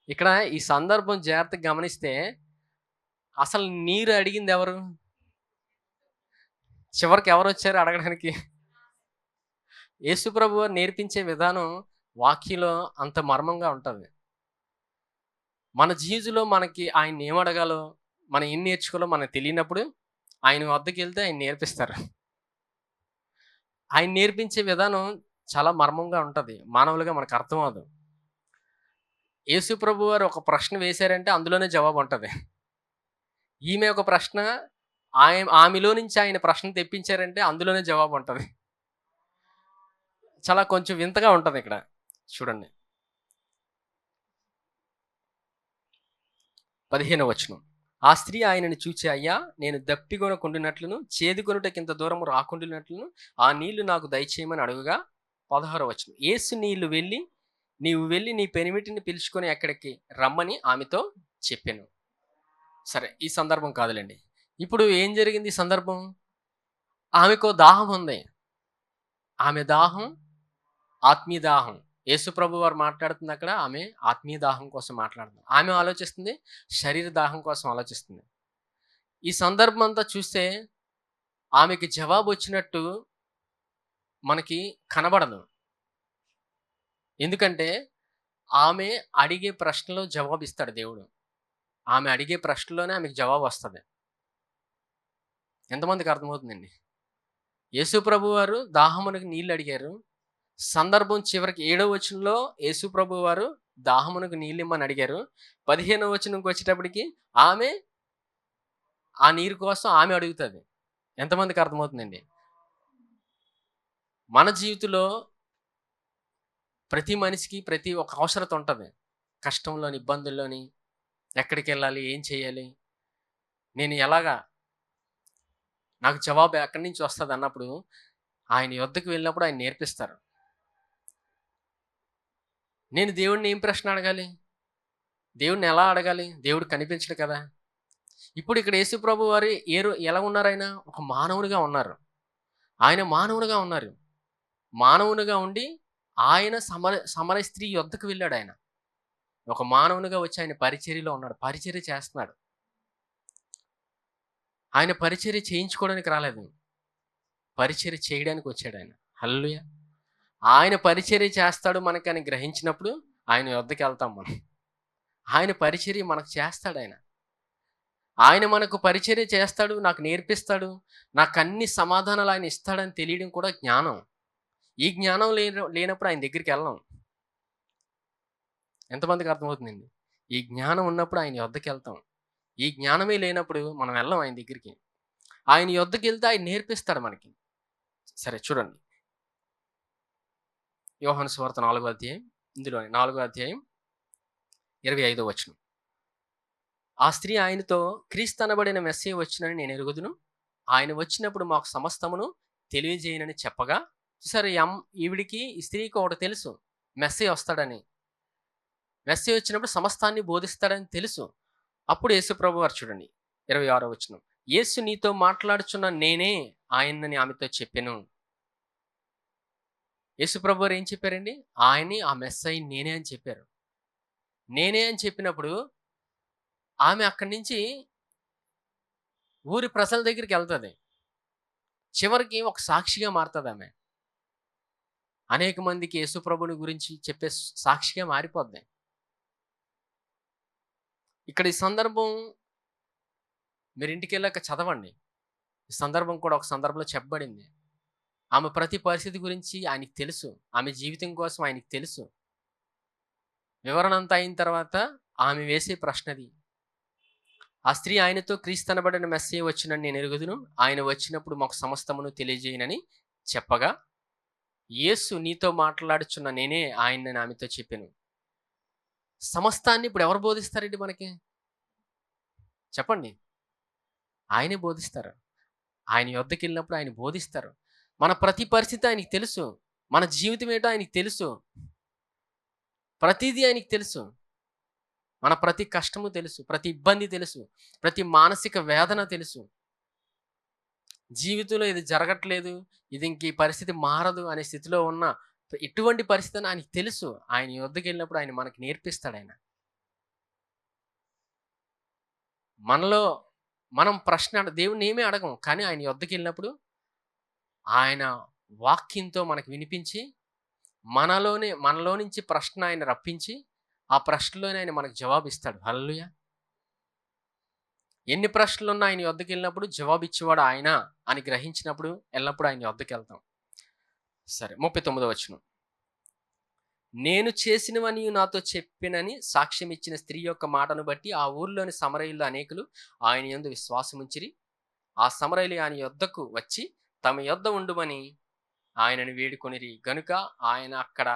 ఇక్కడ ఈ సందర్భం జాగ్రత్తగా గమనిస్తే అసలు నీరు అడిగింది ఎవరు? చివరికి ఎవరు వచ్చారు అడగడానికి? యేసుప్రభు వారు నేర్పించే విధానం వాక్యంలో అంత మర్మంగా ఉంటుంది. మన జీవితంలో మనకి ఆయన ఏం అడగాలో, మనం ఏం నేర్చుకోవాలో మనకు తెలియనప్పుడు ఆయన వద్దకు వెళ్తే ఆయన నేర్పిస్తారు. ఆయన నేర్పించే విధానం చాలా మర్మంగా ఉంటుంది. మానవులుగా మనకు అర్థం అవ్వదు. యేసుప్రభు వారు ఒక ప్రశ్న వేశారంటే అందులోనే జవాబు ఉంటుంది. ఈమె ఒక ప్రశ్న, ఆమెలో నుంచి ఆయన ప్రశ్న తెప్పించారంటే అందులోనే జవాబు ఉంటుంది. చాలా కొంచెం వింతగా ఉంటుంది ఇక్కడ. చూడండి 15వ వచనం. ఆ స్త్రీ ఆయనను చూచి, అయ్యా, నేను దప్పికొనకుండునట్లును చేదుకొనుటకింత దూరం రాకుండునట్లును ఆ నీళ్లు నాకు దయచేయమని అడుగుగా. 16వ వచనం. యేసు నీవు వెళ్ళి నీ పెనిమిటిని పిలుచుకొని అక్కడికి రమ్మని ఆమెతో చెప్పాను. సరే, ఈ సందర్భం కాదులేండి. ఇప్పుడు ఏం జరిగింది? ఈ సందర్భం, ఆమెకు దాహం ఉంది. ఆమె దాహం ఆత్మీయ దాహం. యేసుప్రభు వారు మాట్లాడుతుంది అక్కడ, ఆమె ఆత్మీయ దాహం కోసం మాట్లాడుతుంది. ఆమె ఆలోచిస్తుంది శరీర దాహం కోసం ఆలోచిస్తుంది. ఈ సందర్భం అంతా చూస్తే ఆమెకి జవాబు వచ్చినట్టు మనకి కనబడదు. ఎందుకంటే ఆమె అడిగే ప్రశ్నలో జవాబు ఇస్తాడు దేవుడు. ఆమె అడిగే ప్రశ్నలోనే ఆమెకు జవాబు వస్తుంది. ఎంతమందికి అర్థమవుతుందండి? యేసుప్రభు వారు దాహమునకు నీళ్ళు అడిగారు. సందర్భం చివరికి 7వ వచనంలో యేసుప్రభు వారు దాహమునకు నీళ్ళు ఇమ్మని అడిగారు. 15వ వచనంకి వచ్చేటప్పటికి ఆమె ఆ నీరు కోసం ఆమె అడుగుతుంది. ఎంతమందికి అర్థమవుతుందండి? మన జీవితంలో ప్రతి మనిషికి ప్రతి ఒక్క అవసరత ఉంటుంది. కష్టంలోని, ఇబ్బందుల్లోని, ఎక్కడికి వెళ్ళాలి, ఏం చేయాలి, నేను ఎలాగా, నాకు జవాబు ఎక్కడి నుంచి వస్తుంది అన్నప్పుడు ఆయన యొద్దకు వెళ్ళినప్పుడు ఆయన నేర్పిస్తారు. నేను దేవుడిని ఏం ప్రశ్న అడగాలి? దేవుడిని ఎలా అడగాలి? దేవుడు కనిపించడు కదా. ఇప్పుడు ఇక్కడ యేసుప్రభు వారు ఎలా ఉన్నారు? ఆయన ఒక మానవునిగా ఉన్నారు. ఆయన మానవునిగా ఉన్నారు. మానవునిగా ఉండి ఆయన సమర స్త్రీ యొద్దకు వెళ్ళాడు ఆయన. ఒక మానవునిగా వచ్చి ఆయన పరిచర్యలో ఉన్నాడు. పరిచర్య చేస్తున్నాడు. ఆయన పరిచర్య చేయించుకోవడానికి రాలేదు. పరిచర్య చేయడానికి వచ్చాడు ఆయన. హల్లెలూయా! ఆయన పరిచర్య చేస్తాడు మనకని గ్రహించినప్పుడు ఆయన యొద్దకు వెళ్తాం మనం. ఆయన పరిచర్య మనకు చేస్తాడు ఆయన. ఆయన మనకు పరిచర్య చేస్తాడు, నాకు నేర్పిస్తాడు, నాకు అన్ని సమాధానాలు ఆయన ఇస్తాడని తెలియడం కూడా జ్ఞానం. ఈ జ్ఞానం లేనప్పుడు ఆయన దగ్గరికి వెళ్ళం. ఎంతమందికి అర్థమవుతుందండి? ఈ జ్ఞానం ఉన్నప్పుడు ఆయన యొద్దకు వెళ్తాం. ఈ జ్ఞానమే లేనప్పుడు మనం వెళ్ళం ఆయన దగ్గరికి. ఆయన యొద్దకు వెళ్తే ఆయన నేర్పిస్తాడు మనకి. సరే చూడండి, యోహాను సువార్త 4వ అధ్యాయం, ఇందులోని 4వ అధ్యాయం 25వ వచనం. ఆ స్త్రీ ఆయనతో, క్రీస్తు అనబడిన మెస్సీయ వచ్చునని నేను ఎరుగుదును. ఆయన వచ్చినప్పుడు మాకు సమస్తమును తెలియజేయనని చెప్పగా, చూసారు, ఈవిడికి, ఈ స్త్రీకి ఒకటి తెలుసు, మెస్సీయ వస్తాడని. మెస్సీయ వచ్చినప్పుడు సమస్తాన్ని బోధిస్తాడని తెలుసు. అప్పుడు యేసుప్రభు వారు చూడండి 26వ వచనం. యేసు నీతో మాట్లాడుచున్న నేనే ఆయనని ఆమెతో చెప్పెను. యేసుప్రభు వారు ఏం చెప్పారండి? ఆయన్ని, ఆ మెస్సయ్య నేనే అని చెప్పారు. నేనే అని చెప్పినప్పుడు ఆమె అక్కడి నుంచి ఊరి ప్రజల దగ్గరికి వెళ్తుంది. చివరికి ఒక సాక్షిగా మారుతుంది ఆమె. అనేక మందికి యేసుప్రభుని గురించి చెప్పే సాక్షిగా మారిపోద్ది. ఇక్కడ ఈ సందర్భం మీరు ఇంటికి వెళ్ళాక చదవండి. ఈ సందర్భం కూడా ఒక సందర్భంలో చెప్పబడింది. ఆమె ప్రతి పరిస్థితి గురించి ఆయనకి తెలుసు. ఆమె జీవితం కోసం ఆయనకి తెలుసు. వివరణ అంతా అయిన తర్వాత ఆమె వేసే ప్రశ్నది. ఆ స్త్రీ ఆయనతో, క్రీస్తు అనబడిన మెస్సీయ వచ్చునని నేను ఎరుగుదును. ఆయన వచ్చినప్పుడు మాకు సమస్తమును తెలియజేయనని చెప్పగా, యేసు నీతో మాట్లాడుచున్న నేనే ఆయనని ఆమెతో చెప్పాను. సమస్తాన్ని ఇప్పుడు ఎవరు బోధిస్తారండి మనకి? చెప్పండి. ఆయనే బోధిస్తారు. ఆయన యొద్దకు వెళ్ళినప్పుడు ఆయన బోధిస్తారు. మన ప్రతి పరిస్థితి ఆయనకి తెలుసు. మన జీవితం ఏంటో ఆయనకి తెలుసు. ప్రతిదీ ఆయనకి తెలుసు. మన ప్రతి కష్టము తెలుసు, ప్రతి ఇబ్బంది తెలుసు, ప్రతి మానసిక వేదన తెలుసు. జీవితంలో ఇది జరగట్లేదు, ఇది ఇంక ఈ పరిస్థితి మారదు అనే స్థితిలో ఉన్న ఎటువంటి పరిస్థితి అని ఆయనకి తెలుసు. ఆయన యొద్దకు వెళ్ళినప్పుడు ఆయన మనకి నేర్పిస్తాడు. ఆయన మనలో మనం దేవుణ్ణి ఏమీ అడగం, కానీ ఆయన యొద్దకు వెళ్ళినప్పుడు ఆయన వాక్యంతో మనకు వినిపించి, మనలో నుంచి ప్రశ్న ఆయన రప్పించి, ఆ ప్రశ్నలోనే ఆయన మనకు జవాబు ఇస్తాడు. హల్లెలూయా! ఎన్ని ప్రశ్నలు ఉన్నా ఆయన యొద్దకు వెళ్ళినప్పుడు జవాబు ఇచ్చేవాడు ఆయన అని గ్రహించినప్పుడు ఎల్లప్పుడూ ఆయన యొద్దకు వెళ్తాం. సరే, 39వ వచనం. నేను చేసినవని నాతో చెప్పినని సాక్ష్యం ఇచ్చిన స్త్రీ యొక్క మాటను బట్టి ఆ ఊర్లోని సమరయులు అనేకులు ఆయన యందు విశ్వాసముంచిరి. ఆ సమరయులు ఆయన యొద్దకు వచ్చి తమ యొద్ద ఉండుమని ఆయనను వేడుకొనిరి గనుక ఆయన అక్కడ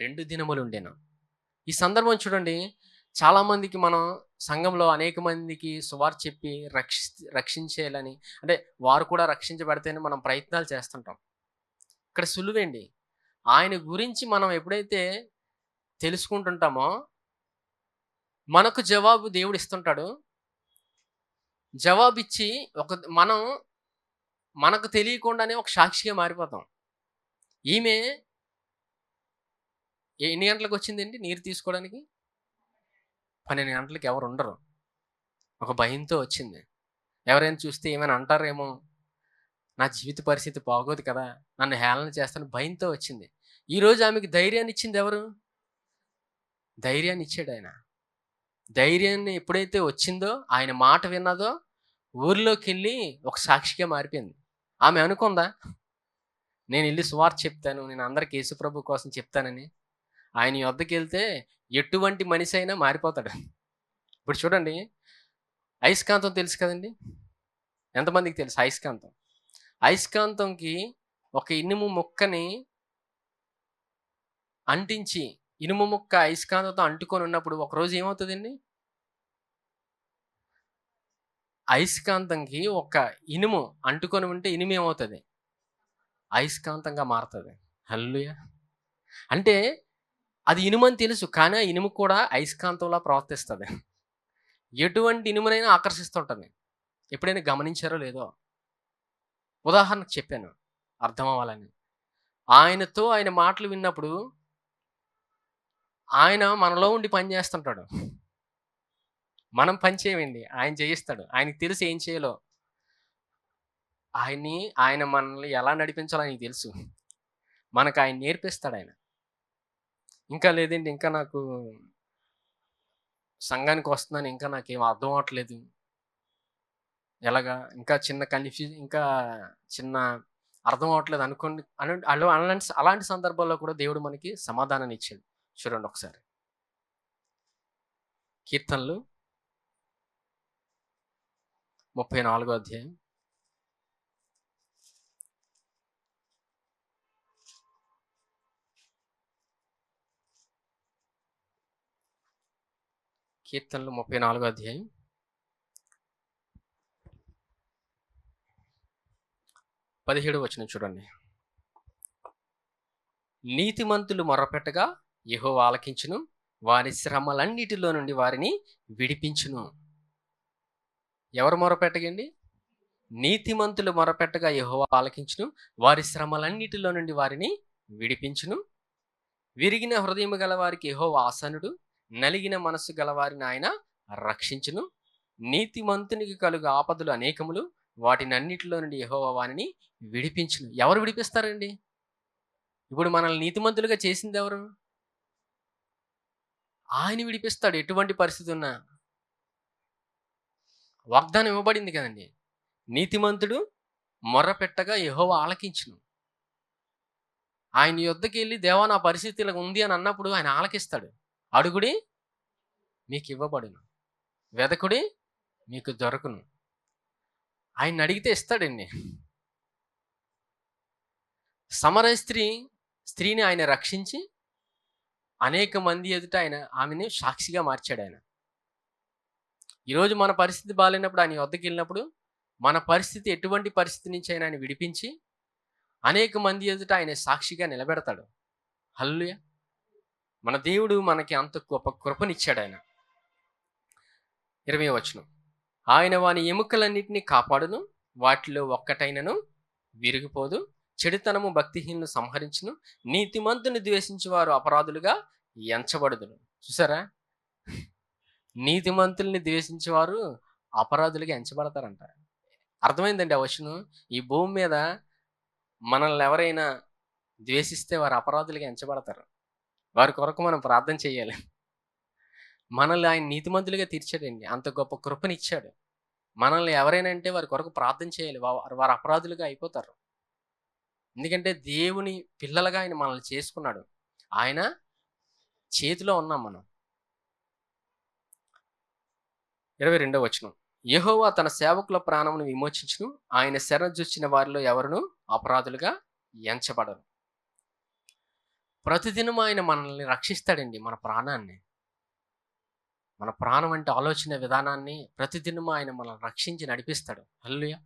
2 దినములు ఉండెను. ఈ సందర్భం చూడండి, చాలా మందికి మనం సంఘంలో అనేక మందికి సువార్త చెప్పి రక్షించేయాలని, అంటే వారు కూడా రక్షించబడితేనే మనం ప్రయత్నాలు చేస్తుంటాం. ఇక్కడ సులువేండి. ఆయన గురించి మనం ఎప్పుడైతే తెలుసుకుంటుంటామో మనకు జవాబు దేవుడు ఇస్తుంటాడు. జవాబిచ్చి మనకు తెలియకుండానే ఒక సాక్షిగా మారిపోతాం. ఈమె ఎన్ని గంటలకు వచ్చిందండి నీరు తీసుకోవడానికి? 12 గంటలకి ఎవరు ఉండరు. ఒక భయంతో వచ్చింది. ఎవరైనా చూస్తే ఏమైనా అంటారేమో, నా జీవిత పరిస్థితి బాగోదు కదా, నన్ను హేళన చేస్తాను భయంతో వచ్చింది. ఈరోజు ఆమెకి ధైర్యాన్ని ఇచ్చింది ఎవరు? ధైర్యాన్ని ఇచ్చాడు ఆయన. ధైర్యాన్ని ఎప్పుడైతే వచ్చిందో, ఆయన మాట విన్నదో, ఊరిలోకి వెళ్ళి ఒక సాక్షిగా మారిపోయింది. ఆమె అనుకుందా, నేను వెళ్ళి సువార్త చెప్తాను, నేను అందరికి యేసుప్రభు కోసం చెప్తానని? ఆయన యొద్దకు వెళ్తే ఎటువంటి మనిషి అయినా మారిపోతాడు. ఇప్పుడు చూడండి, అయస్కాంతం తెలుసు కదండి, ఎంతమందికి తెలుసు అయస్కాంతం? అయస్కాంతంకి ఒక ఇనుము ముక్కని అంటించి, ఇనుము ముక్క అయస్కాంతంతో అంటుకొని ఉన్నప్పుడు ఒకరోజు ఏమవుతుందండి? అయస్కాంతంకి ఒక ఇనుము అంటుకొని ఉంటే ఇనుము ఏమవుతుంది? అయస్కాంతంగా మారుతుంది. హల్లెలూయా! అంటే అది ఇనుమని తెలుసు, కానీ ఆ ఇనుము కూడా అయస్కాంతంలా ప్రవర్తిస్తుంది. ఎటువంటి ఇనుమునైనా ఆకర్షిస్తుంటుంది. ఎప్పుడైనా గమనించారో లేదో? ఉదాహరణకు చెప్పాను అర్థం అవ్వాలని. ఆయనతో ఆయన మాటలు విన్నప్పుడు ఆయన మనలో ఉండి పని చేస్తుంటాడు. మనం పని చేయమండి. ఆయన చేయిస్తాడు. ఆయనకి తెలుసు ఏం చేయాలో. ఆయన మనల్ని ఎలా నడిపించాలో ఆయనకి తెలుసు. మనకు ఆయన నేర్పిస్తాడాయన. ఇంకా లేదండి, ఇంకా నాకు సంఘానికి వస్తున్నాను, ఇంకా నాకేం అర్థం అవ్వట్లేదు. ఎలాగా? ఇంకా ఇంకా చిన్న అర్థం అవ్వట్లేదు అనుకోండి అలాంటి సందర్భాల్లో కూడా దేవుడు మనకి సమాధానాన్ని ఇచ్చాడు. చూడండి ఒకసారి. కీర్తనలు 34 అధ్యాయం. కీర్తనలు 34 అధ్యాయం 17 వచనం చూడండి. నీతిమంతులు మొర్రపెట్టగా యెహోవా ఆలకించును, వారి శ్రమలన్నిటిలో నుండి వారిని విడిపించును. ఎవరు మొరపెట్టగండి? నీతిమంతులు మొరపెట్టగా యెహోవా ఆలకించును, వారి శ్రమలన్నిటిలో నుండి వారిని విడిపించును. విరిగిన హృదయము గల వారికి యెహోవా ఆసనుడు, నలిగిన మనస్సు గలవారిని ఆయన రక్షించును. నీతిమంతునికి కలుగు ఆపదలు అనేకములు, వాటినన్నిటిలో నుండి యెహోవా వారిని విడిపించును. ఎవరు విడిపిస్తారండి? ఇప్పుడు మనల్ని నీతిమంతులుగా చేసింది ఎవరు? ఆయన విడిపిస్తాడు. ఎటువంటి పరిస్థితి ఉన్నా. వాగ్దానం ఇవ్వబడింది కదండి. నీతిమంతుడు మొర్రపెట్టగా యెహోవా ఆలకించును. ఆయన యొద్దకు వెళ్ళి, దేవా నా పరిస్థితి ఇలా ఉంది అని అన్నప్పుడు ఆయన ఆలకిస్తాడు. అడుగుడి మీకు ఇవ్వబడును, వెదకుడి మీకు దొరకును. ఆయన అడిగితే ఇస్తాడండి. సమరయ స్త్రీని ఆయన రక్షించి అనేక మంది ఎదుట ఆమెని సాక్షిగా మార్చాడు ఆయన. ఈరోజు మన పరిస్థితి బాగాలేనప్పుడు ఆయన వద్దకు వెళ్ళినప్పుడు మన పరిస్థితి ఎటువంటి పరిస్థితి నుంచి ఆయన విడిపించి అనేక మంది ఎదుట ఆయన సాక్షిగా నిలబెడతాడు. హల్లెలూయా. మన దేవుడు మనకి అంత గొప్ప కృపనిచ్చాడు ఆయన. 20వ వచనం. ఆయన వాని ఎముకలన్నిటినీ కాపాడును, వాటిలో ఒక్కటైనను విరిగిపోదు. చెడుతనము భక్తిహీనులు సంహరించును, నీతిమంతుని ద్వేషించు వారు అపరాధులుగా ఎంచబడుదును. చూసారా? నీతిమంతుల్ని ద్వేషించేవారు అపరాధులుగా ఎంచబడతారంట. అర్థమైందండి ఆ వచనం? ఈ భూమి మీద మనల్ని ఎవరైనా ద్వేషిస్తే వారు అపరాధులుగా ఎంచబడతారు. వారి కొరకు మనం ప్రార్థన చేయాలి. మనల్ని ఆయన నీతిమంతులుగా తీర్చాడండి. అంత గొప్ప కృపనిచ్చాడు. మనల్ని ఎవరైనా అంటే వారి కొరకు ప్రార్థన చేయాలి. వారు అపరాధులుగా అయిపోతారు. ఎందుకంటే దేవుని పిల్లలుగా ఆయన మనల్ని చేసుకున్నాడు. ఆయన చేతిలో ఉన్నాం మనం. 22వ వచనం. యెహోవా తన సేవకుల ప్రాణమును విమోచించును, ఆయన శరణు జొచ్చిన వారిలో ఎవరును అపరాధులుగా ఎంచబడరు. ప్రతిదినం ఆయన మనల్ని రక్షిస్తాడండి. మన ప్రాణాన్ని, మన ప్రాణం అంటే ఆలోచన విధానాన్ని ప్రతిదినం ఆయన మనల్ని రక్షించి నడిపిస్తాడు. హల్లెలూయా.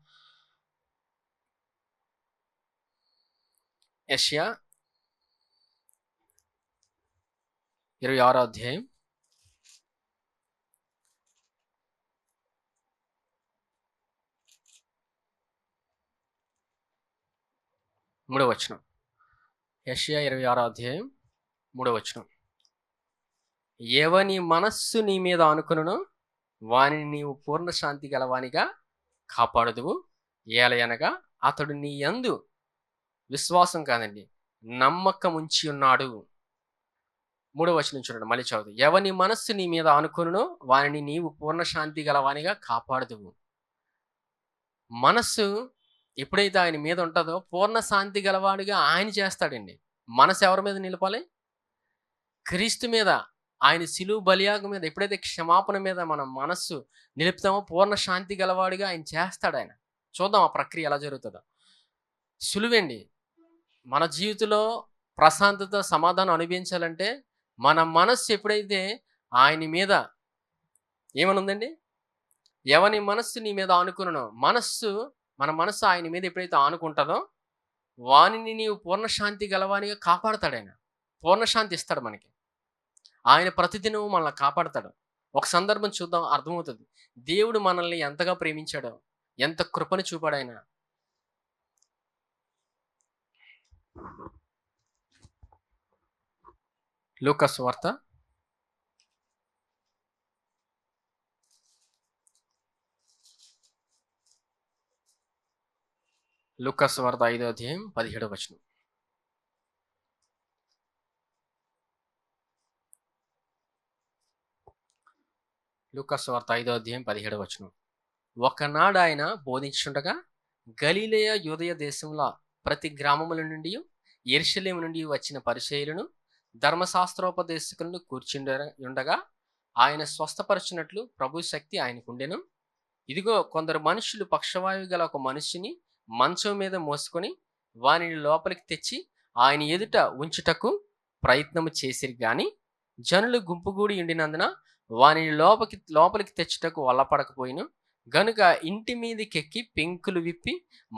యెషయా 26వ అధ్యాయం 3వ వచనం. యెషయా 26వ అధ్యాయం 3వ వచనం. ఎవని మనస్సు నీ మీద ఆనుకొనునో వానిని నీవు పూర్ణ శాంతి గలవానిగా కాపాడుదువు. ఏలయనగా అతడు నీ యందు విశ్వాసం కాదండి, నమ్మకం ఉంచి ఉన్నాడు. 3వ వచనం చూడండి, మళ్ళీ చదువు. ఎవని మనస్సు నీ మీద ఆనుకొనునో వానిని నీవు పూర్ణ శాంతి గలవానిగా కాపాడుదువు. మనస్సు ఎప్పుడైతే ఆయన మీద ఉంటుందో పూర్ణ శాంతి గలవాడిగా ఆయన చేస్తాడండి. మనసు ఎవరి మీద నిలపాలి? క్రీస్తు మీద. ఆయన సిలువ బలియాగం మీద ఎప్పుడైతే క్షమాపణ మీద మన మనస్సు నిలుపుతామో పూర్ణ శాంతి గలవాడిగా ఆయన చేస్తాడు. ఆయన చూద్దాం ఆ ప్రక్రియ ఎలా జరుగుతుందో. సులువండి. మన జీవితంలో ప్రశాంతత, సమాధానం అనుభవించాలంటే మన మనస్సు ఎప్పుడైతే ఆయన మీద ఏమనుందండి? ఎవని మనస్సు నీ మీద ఆనుకున్నానో, మన మనస్సు ఆయన మీద ఎప్పుడైతే ఆనుకుంటుందో వానిని నీవు పూర్ణ శాంతి గలవానిగా కాపాడతాడు. ఆయన పూర్ణ శాంతి ఇస్తాడు మనకి. ఆయన ప్రతిదినం మనల్ని కాపాడతాడు. ఒక సందర్భం చూద్దాం, అర్థమవుతుంది దేవుడు మనల్ని ఎంతగా ప్రేమించాడో, ఎంత కృపను చూపాడు ఆయన. లూకా సువార్త లూకా సువార్త 5వ అధ్యాయం 17వ వచనం. లూకా సువార్త 5వ అధ్యాయం 17వ వచనం. ఒకనాడు ఆయన బోధించుండగా గలిలయ యూదయ దేశంలో ప్రతి గ్రామముల నుండి యెరూషలేము నుండి వచ్చిన పరిసయ్యులను ధర్మశాస్త్రోపదేశకులను ఉండగా ఆయన స్వస్థపరచినట్లు ప్రభు శక్తి ఆయనకుండెను. ఇదిగో కొందరు మనుషులు పక్షవాయువు గల ఒక మనిషిని మంచం మీద మోసుకొని వానిని లోపలికి తెచ్చి ఆయన ఎదుట ఉంచుటకు ప్రయత్నము చేసిరి గాని జనులు గుంపుగూడి ఉండినందున వానిని లోపలికి తెచ్చుటకు వల్లపడకపోయిను. గనుక ఇంటి మీదకెక్కి పెంకులు విప్పి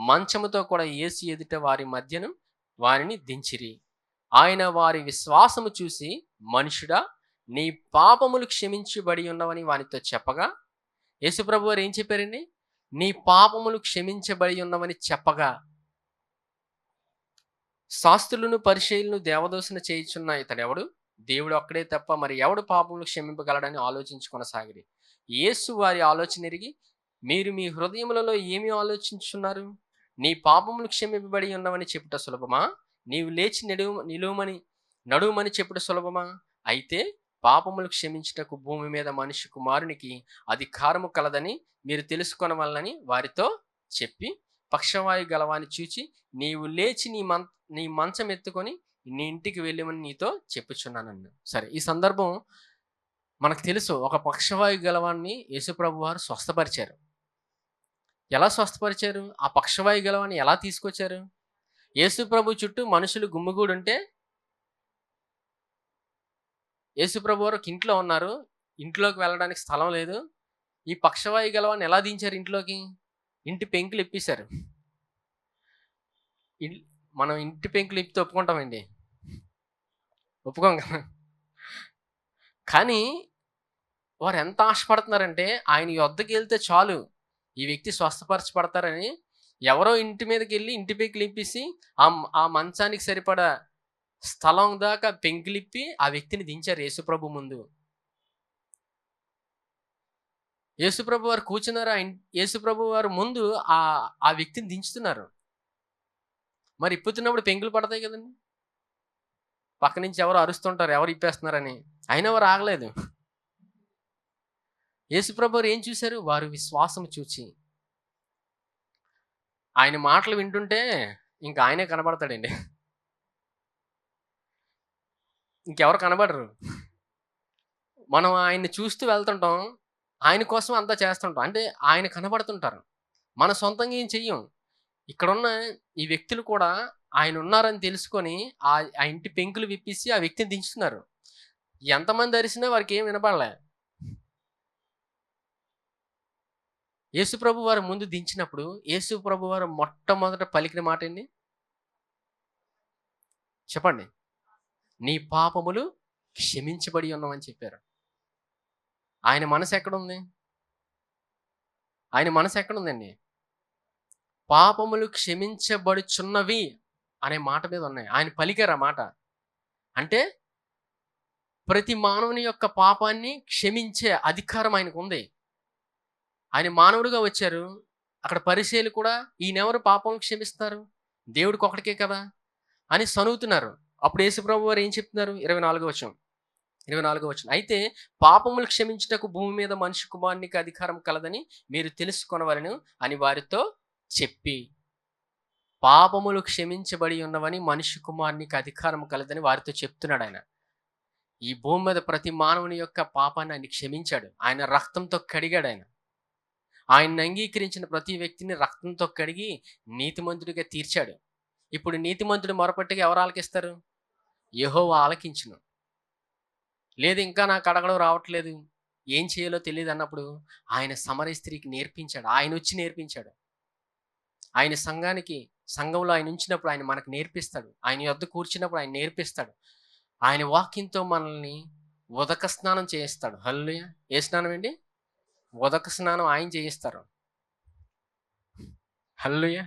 మంచముతో కూడా యేసు ఎదుట వారి మధ్యను వారిని దించిరి. ఆయన వారి విశ్వాసము చూసి, మనుషుడా, నీ పాపములు క్షమించబడి ఉన్నవని వానితో చెప్పగా, యేసుప్రభు వారు ఏం చెప్పారండి? నీ పాపములు క్షమించబడి ఉన్నవని చెప్పగా, శాస్త్రులను పరిచయులను దేవదోషణ చేయుచున్న ఇతడెవడు? దేవుడు ఒక్కడే తప్ప మరి ఎవడు పాపములు క్షమింపగలడని ఆలోచించుకొనసాగిరి. యేసు వారి ఆలోచన ఎరిగి, మీరు మీ హృదయములలో ఏమి ఆలోచించున్నారు? నీ పాపములు క్షమింపబడి ఉన్నవని చెప్పుట సులభమా? నీవు లేచి నడుమని చెప్పుట సులభమా? అయితే పాపములు క్షమించుటకు భూమి మీద మనిషి కుమారునికి అధికారము కలదని మీరు తెలుసుకొనవలనని వారితో చెప్పి, పక్షవాయు గలవాని చూచి, నీవు లేచి నీ మంచం ఎత్తుకొని నీ ఇంటికి వెళ్ళమని నీతో చెప్పుచున్నానన్ను. సరే, ఈ సందర్భం మనకు తెలుసు. ఒక పక్షవాయు గలవాన్ని యేసుప్రభు వారు స్వస్థపరిచారు. ఎలా స్వస్థపరిచారు? ఆ పక్షవాయు గలవాన్ని ఎలా తీసుకొచ్చారు? యేసుప్రభు చుట్టూ మనుషులు గుమ్మిగూడుంటే యేసుప్రభు వారు ఒక ఇంట్లో ఉన్నారు. ఇంట్లోకి వెళ్ళడానికి స్థలం లేదు. ఈ పక్షవాయు గలవాన్ని ఎలా దించారు ఇంట్లోకి? ఇంటి పెంకులు ఇప్పేశారు. మనం ఇంటి పెంకులు ఇప్పితే ఒప్పుకుంటామండి? ఒప్పుకోం కదా. కానీ వారు ఎంత ఆశపడుతున్నారంటే, ఆయన యొద్దకు వెళ్తే చాలు ఈ వ్యక్తి స్వస్థపరచబడతారని ఎవరో ఇంటి మీదకి వెళ్ళి ఇంటి పెంకులు ఇప్పేసి ఆ మంచానికి సరిపడా స్థలం దాకా పెంకులిప్పి ఆ వ్యక్తిని దించారు యేసుప్రభు ముందు. యేసుప్రభు వారు కూర్చున్నారు. యేసుప్రభు వారు ముందు ఆ వ్యక్తిని దించుతున్నారు. మరి ఇప్పుతున్నప్పుడు పెంకులు పడతాయి కదండి. పక్క నుంచి ఎవరు అరుస్తుంటారు, ఎవరు ఇప్పేస్తున్నారని. అయినా వారు ఆగలేదు. యేసుప్రభు వారు ఏం చూశారు? వారు విశ్వాసం చూచి. ఆయన మాటలు వింటుంటే ఇంకా ఆయనే కనబడతాడండి. ఇంకెవరు కనబడరు. మనం ఆయన్ని చూస్తూ వెళ్తుంటాం. ఆయన కోసం అంతా చేస్తుంటాం. అంటే ఆయన కనబడుతుంటారు. మన సొంతంగా ఏం చెయ్యం. ఇక్కడున్న ఈ వ్యక్తులు కూడా ఆయన ఉన్నారని తెలుసుకొని ఆ ఇంటి పెంకులు విప్పేసి ఆ వ్యక్తిని దించుతున్నారు. ఎంతమంది అరిసినా వారికి ఏం వినపడలే. యేసుప్రభు వారు ముందు దించినప్పుడు యేసుప్రభు వారు మొట్టమొదట పలికిన మాట ఏంటి చెప్పండి? నీ పాపములు క్షమించబడి ఉన్నామని చెప్పారు. ఆయన మనసు ఎక్కడుంది? ఆయన మనసు ఎక్కడుందండి? పాపములు క్షమించబడుచున్నవి అనే మాట మీద ఉన్నాయి. ఆయన పలికారు ఆ మాట. అంటే ప్రతి మానవుని యొక్క పాపాన్ని క్షమించే అధికారం ఆయనకు ఉంది. ఆయన మానవుడిగా వచ్చారు. అక్కడ పరిసయ్యులు కూడా ఈయనెవరు పాపములు క్షమిస్తారు? దేవుడికి ఒకటికే కదా అని సనుగుతున్నారు. అప్పుడు యేసుప్రభు వారు ఏం చెప్తున్నారు? 24వ వచనం. అయితే పాపములు క్షమించుటకు భూమి మీద మనిషి కుమారునికి అధికారం కలదని మీరు తెలుసుకొనవలెను అని వారితో చెప్పి, పాపములు క్షమించబడి ఉన్నవని మనిషి కుమారునికి అధికారం కలదని వారితో చెప్తున్నాడు ఆయన. ఈ భూమి మీద ప్రతి మానవుని యొక్క పాపాన్ని ఆయన క్షమించాడు. ఆయన రక్తంతో కడిగాడు. ఆయన్ని అంగీకరించిన ప్రతి వ్యక్తిని రక్తంతో కడిగి నీతిమంతుడిగా తీర్చాడు. ఇప్పుడు నీతిమంతుడు మొరపెట్టుగా ఎవరు ఆలకిస్తారు? యెహోవా ఆలకించును. లేదు ఇంకా నాకు అడగడం రావట్లేదు, ఏం చేయాలో తెలియదు అన్నప్పుడు ఆయన సమరయ స్త్రీకి నేర్పించాడు. ఆయన వచ్చి నేర్పించాడు. ఆయన సంఘంలో ఆయన ఉంచినప్పుడు ఆయన మనకు నేర్పిస్తాడు. ఆయన యొద్ద కూర్చున్నప్పుడు ఆయన నేర్పిస్తాడు. ఆయన వాక్యంతో మనల్ని ఉదక స్నానం చేయిస్తాడు. హల్లెలూయా. ఏ స్నానం అండి? ఉదక స్నానం ఆయన చేయిస్తారు. హల్లెలూయా.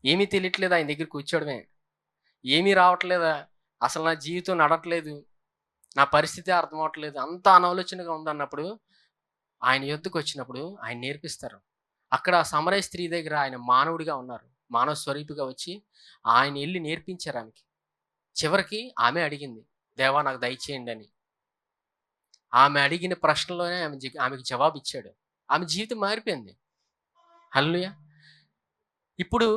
ఏమీ తెలియట్లేదు, ఆయన దగ్గర కూర్చోవడమే. ఏమీ రావట్లేదా, అసలు నా జీవితం నడట్లేదు, నా పరిస్థితి అర్థం అవట్లేదు, అంత అనాలోచనగా ఉందన్నప్పుడు ఆయన యొద్దకు వచ్చినప్పుడు ఆయన నేర్పిస్తారు. అక్కడ ఆ సమరయ స్త్రీ దగ్గర ఆయన మానవుడిగా ఉన్నారు. మానవ స్వరూపిగా వచ్చి ఆయన ఎళ్లి నేర్పించారు ఆమెకి. చివరికి ఆమె అడిగింది, దేవా నాకు దయచేయండి అని. ఆమె అడిగిన ప్రశ్నలోనే ఆమెకి జవాబిచ్చాడు. ఆమె జీవితం మారిపోయింది. హల్లెలూయా! ఇప్పుడు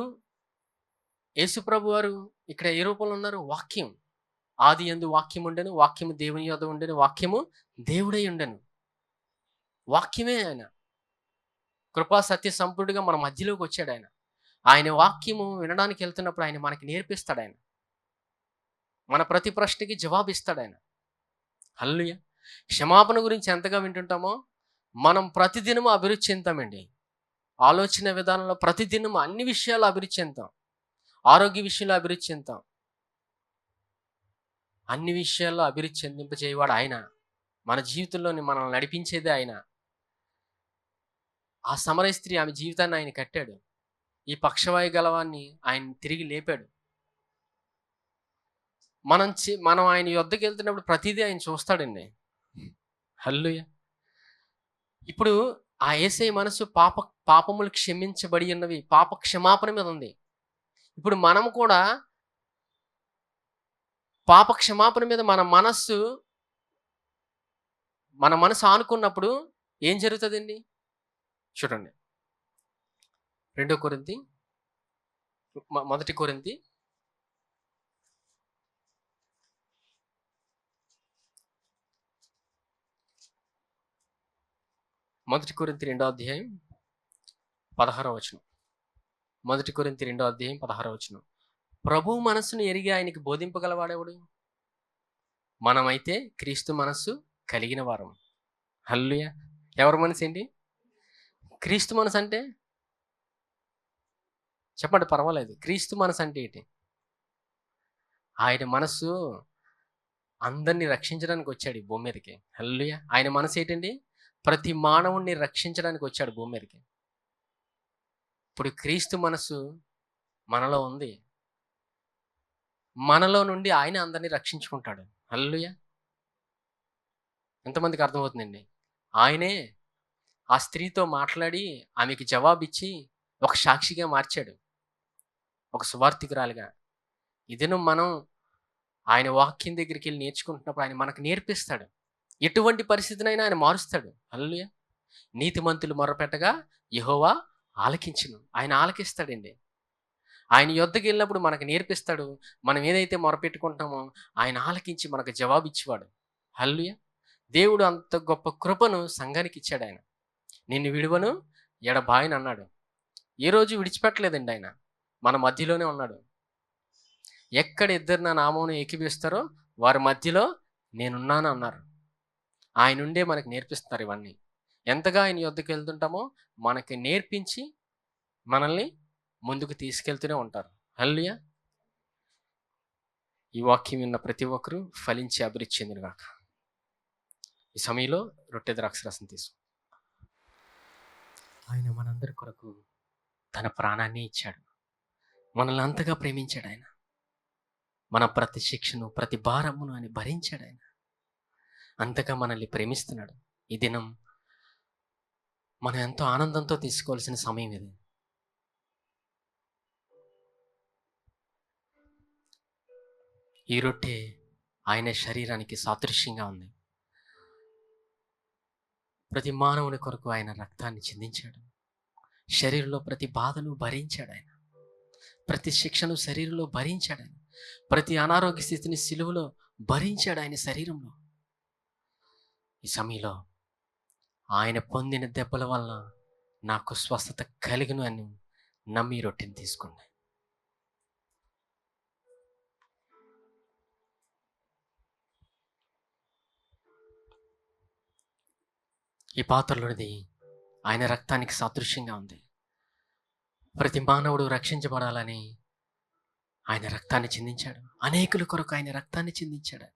యేసుప్రభు వారు ఇక్కడ ఏ రూపంలో ఉన్నారు? వాక్యం. ఆదియందు వాక్యం ఉండెను, వాక్యము దేవుని యొద్ద ఉండెను, వాక్యము దేవుడై ఉండెను. వాక్యమే ఆయన. కృపా సత్య సంపూర్ణుడిగా మన మధ్యలోకి వచ్చాడు ఆయన. ఆయన వాక్యము వినడానికి వెళ్తున్నప్పుడు ఆయన మనకి నేర్పిస్తాడు ఆయన. మన ప్రతి ప్రశ్నకి జవాబిస్తాడు ఆయన. హల్లెలూయా! క్షమాపణ గురించి ఎంతగా వింటుంటామో మనం ప్రతిదినము అభివృద్ధి చెందుతామండి. ఆలోచన విధానంలో ప్రతిదినము అన్ని విషయాల్లో అభివృద్ధి చెందుతాం. ఆరోగ్య విషయంలో అభివృద్ధి చెందుతాం. అన్ని విషయాల్లో అభివృద్ధి చెందింపజేయవాడు ఆయన. మన జీవితంలోని మనల్ని నడిపించేదే ఆయన. ఆ సమరయ స్త్రీ ఆమె జీవితాన్ని ఆయన కట్టాడు. ఈ పక్షవాయు గలవాన్ని ఆయన తిరిగి లేపాడు. మనం ఆయన యొద్దకు వెళ్తున్నప్పుడు ప్రతిదీ ఆయన చూస్తాడండి. హల్లెలూయా! ఇప్పుడు ఆ యేసయ్య మనసు పాపములు క్షమించబడి ఉన్నవి, పాప క్షమాపణ మీద ఉంది. ఇప్పుడు మనం కూడా పాప క్షమాపణ మీద మన మనసు ఆనుకున్నప్పుడు ఏం జరుగుతుందండి? చూడండి, 2 కొరింథీ 1 కొరింథీ 2వ అధ్యాయం 16వ వచనం. 1 కొరింథీ 2వ అధ్యాయం 16వ వచనం. ప్రభువు మనస్సును ఎరిగి ఆయనకి బోధింపగలవాడెవడు? మనమైతే క్రీస్తు మనస్సు కలిగిన వారం. హల్లెలూయా! ఎవరి మనసు ఏంటి? క్రీస్తు మనసు అంటే చెప్పండి, పర్వాలేదు. క్రీస్తు మనసు అంటే ఏంటి? ఆయన మనసు అందరినీ రక్షించడానికి వచ్చాడు ఈ భూమి మీదకి. హల్లెలూయా! ఆయన మనసు ఏంటండి? ప్రతి మానవుణ్ణి రక్షించడానికి వచ్చాడు భూమి మీదకి. ఇప్పుడు క్రీస్తు మనసు మనలో ఉంది. మనలో నుండి ఆయన అందరినీ రక్షించుకుంటాడు. హల్లెలూయా! ఎంతమందికి అర్థమవుతుందండి? ఆయనే ఆ స్త్రీతో మాట్లాడి ఆమెకి జవాబిచ్చి ఒక సాక్షిగా మార్చాడు, ఒక సువార్తికురాలుగా. ఇదేను మనం ఆయన వాక్యం దగ్గరికి వెళ్ళి నేర్చుకుంటున్నప్పుడు ఆయన మనకు నేర్పిస్తాడు. ఎటువంటి పరిస్థితినైనా ఆయన మారుస్తాడు. హల్లెలూయా! నీతిమంతులు మొరపెట్టగా యెహోవా ఆలకించును. ఆయన ఆలకిస్తాడండి. ఆయన యొద్దకు వెళ్ళినప్పుడు మనకు నేర్పిస్తాడు. మనం ఏదైతే మొరపెట్టుకుంటామో ఆయన ఆలకించి మనకు జవాబిచ్చేవాడు. హల్లెలూయా! దేవుడు అంత గొప్ప కృపను సంఘానికి ఇచ్చాడు ఆయన. నిన్ను విడువను ఎడబాయను అన్నాడు. ఏ రోజు విడిచిపెట్టలేదండి ఆయన. మన మధ్యలోనే ఉన్నాడు. ఎక్కడ ఇద్దరు నా నామమును ఏకీభవిస్తారో వారి మధ్యలో నేనున్నాను అన్నారు. ఆయన ఉండే మనకు నేర్పిస్తున్నారు ఇవన్నీ. ఎంతగా ఆయన యొద్దకు వెళ్తుంటామో మనకి నేర్పించి మనల్ని ముందుకు తీసుకెళ్తూనే ఉంటారు. హల్లెలూయా! ఈ వాక్యం విన్న ప్రతి ఒక్కరూ ఫలించి అభివృద్ధి చెందునుగాక. ఈ సమయంలో రొట్టె ద్రాక్షరసం తీసుకో. ఆయన మనందరి కొరకు తన ప్రాణాన్ని ఇచ్చాడు. మనల్ని అంతగా ప్రేమించాడు ఆయన. మన ప్రతి శిక్షను, ప్రతి భారమును ఆయన భరించాడు ఆయన. అంతగా మనల్ని ప్రేమిస్తున్నాడు. ఈ దినం మనం ఎంతో ఆనందంతో తీసుకోవాల్సిన సమయం ఇది. ఈ రొట్టె ఆయన శరీరానికి సాదృశ్యంగా ఉంది. ప్రతి మానవుని కొరకు ఆయన రక్తాన్ని చిందించాడు. శరీరంలో ప్రతి బాధను భరించాడు ఆయన. ప్రతి శిక్షను శరీరంలో భరించాడు ఆయన. ప్రతి అనారోగ్య స్థితిని సిలువలో భరించాడు ఆయన శరీరంలో. ఈ సమయంలో ఆయన పొందిన దెబ్బల వలన నాకు స్వస్థత కలిగును అని నమ్మి రొట్టెని తీసుకోండి. ఈ పాత్రలోనిది ఆయన రక్తానికి సాదృశ్యంగా ఉంది. ప్రతి మానవుడు రక్షించబడాలని ఆయన రక్తాన్ని చిందించాడు. అనేకుల కొరకు ఆయన రక్తాన్ని చిందించాడు.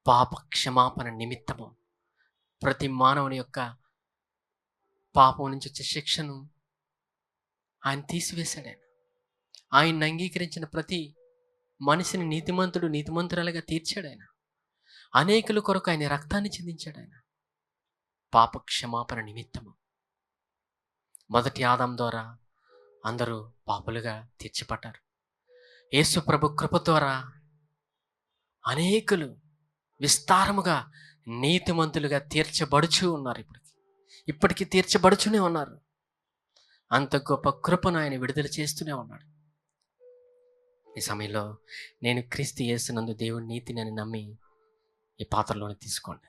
పాప క్షమాపణ నిమిత్తము ప్రతి మానవుని యొక్క పాపం నుంచి వచ్చే శిక్షను ఆయన తీసివేశాడు. ఆయన అంగీకరించిన ప్రతి మనిషిని నీతిమంతురాలుగా తీర్చాడు ఆయన. అనేకుల కొరకు ఆయన రక్తాన్ని చిందించాడు ఆయన పాప క్షమాపణ నిమిత్తము. మొదటి ఆదాం ద్వారా అందరూ పాపులుగా తీర్చిపడ్డారు. యేసు ప్రభు కృప ద్వారా అనేకులు విస్తారముగా నీతిమంతులుగా తీర్చబడుచూ ఉన్నారు. ఇప్పటికీ తీర్చబడుచూనే ఉన్నారు. అంత గొప్ప కృపను ఆయన విడుదల చేస్తూనే ఉన్నాడు. ఈ సమయంలో నేను క్రీస్తు యేసునందు దేవుని నీతిని అని నమ్మి ఈ పాత్రలోనే తీసుకోండి.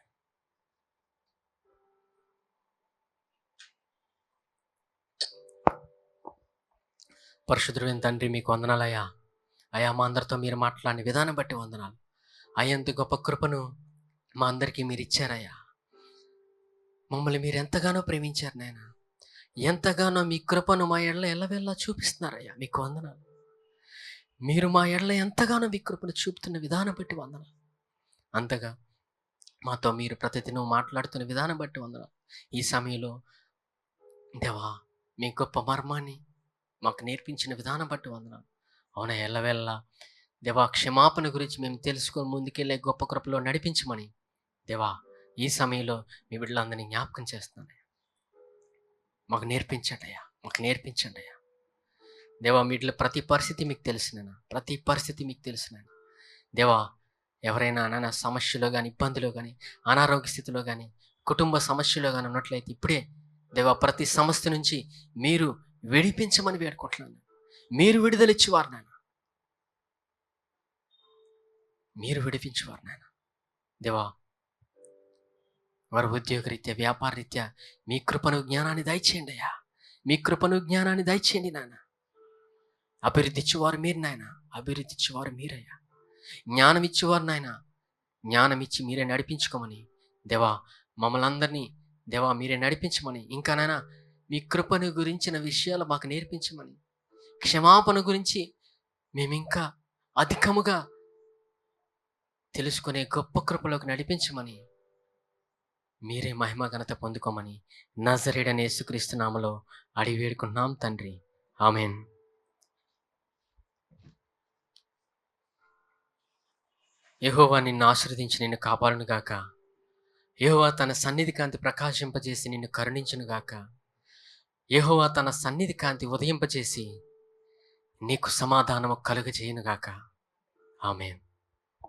పరిశుద్ధుడైన తండ్రి, మీకు వందనాలయ్యా. అయ్యా, మా అందరితో మీరు మాట్లాడిన విధానం బట్టి వందనాలు. అయ్యంత గొప్ప కృపను మా అందరికీ మీరు ఇచ్చారయ్యా. మమ్మల్ని మీరు ఎంతగానో ప్రేమించారు నాయన. ఎంతగానో మీ కృపను మా ఎడల ఎల్లవెల్లా చూపిస్తున్నారయ్యా. మీకు వందనాలు. మీరు మా ఎడల ఎంతగానో మీ కృపను చూపుతున్న విధానం బట్టి వందనాలు. అంతగా మాతో మీరు ప్రతిదినం మాట్లాడుతున్న విధానం బట్టి వందనాలు. ఈ సమయంలో దేవా, మీ గొప్ప మర్మాన్ని మాకు నేర్పించిన విధానం బట్టి వందనాలు. అవునా, ఎల్లవెల్లా దేవా, క్షమాపణ గురించి మేము తెలుసుకొని ముందుకెళ్ళే గొప్ప కృపలో నడిపించమని దేవా ఈ సమయంలో మీ బిడ్డలందరినీ జ్ఞాపకం చేస్తున్నాను. మాకు నేర్పించండి అయ్యా, మాకు నేర్పించండి అయ్యా. దేవా, వీటిలో ప్రతి పరిస్థితి మీకు తెలిసినైనా, ప్రతి పరిస్థితి మీకు తెలిసినైనా దేవా, ఎవరైనా నాన్న సమస్యలో కానీ, ఇబ్బందిలో కానీ, అనారోగ్య స్థితిలో కానీ, కుటుంబ సమస్యలో కానీ ఉన్నట్లయితే ఇప్పుడే దేవా ప్రతి సమస్య నుంచి మీరు విడిపించమని వేడుకుంటున్నాను. మీరు విడుదలిచ్చేవారు నాయన, మీరు విడిపించేవారు నాయన. దేవా, వారి ఉద్యోగరీత్యా, వ్యాపార రీత్యా మీ కృపను జ్ఞానాన్ని దయచేయండి అయ్యా. మీ కృపను జ్ఞానాన్ని దయచేయండి నాయన. అభివృద్ధి ఇచ్చేవారు మీరు నాయన, అభివృద్ధి ఇచ్చేవారు మీరయ్యా. జ్ఞానం ఇచ్చేవారు నాయన, జ్ఞానం ఇచ్చి మీరే నడిపించుకోమని దేవా మమ్మల్ని అందరినీ దేవా మీరే నడిపించమని, ఇంకా నాయన మీ కృపను గురించిన విషయాలు మాకు నేర్పించమని, క్షమాపణ గురించి మేమింకా అధికముగా తెలుసుకునే గొప్ప కృపలోకి నడిపించమని మీరే మహిమ ఘనత పొందుకోమని నజరేయుడైన యేసుక్రీస్తు నామములో అడిగి వేడుకుంటున్నాం తండ్రి. ఆమేన్. యెహోవా నిన్ను ఆశీర్వదించి నిన్ను కాపాడును గాక. యెహోవా తన సన్నిధి కాంతి ప్రకాశింపజేసి నిన్ను కరుణించును గాక. యెహోవా తన సన్నిధి కాంతి ఉదయింపజేసి నీకు సమాధానము కలుగజేయును గాక. ఆమేన్.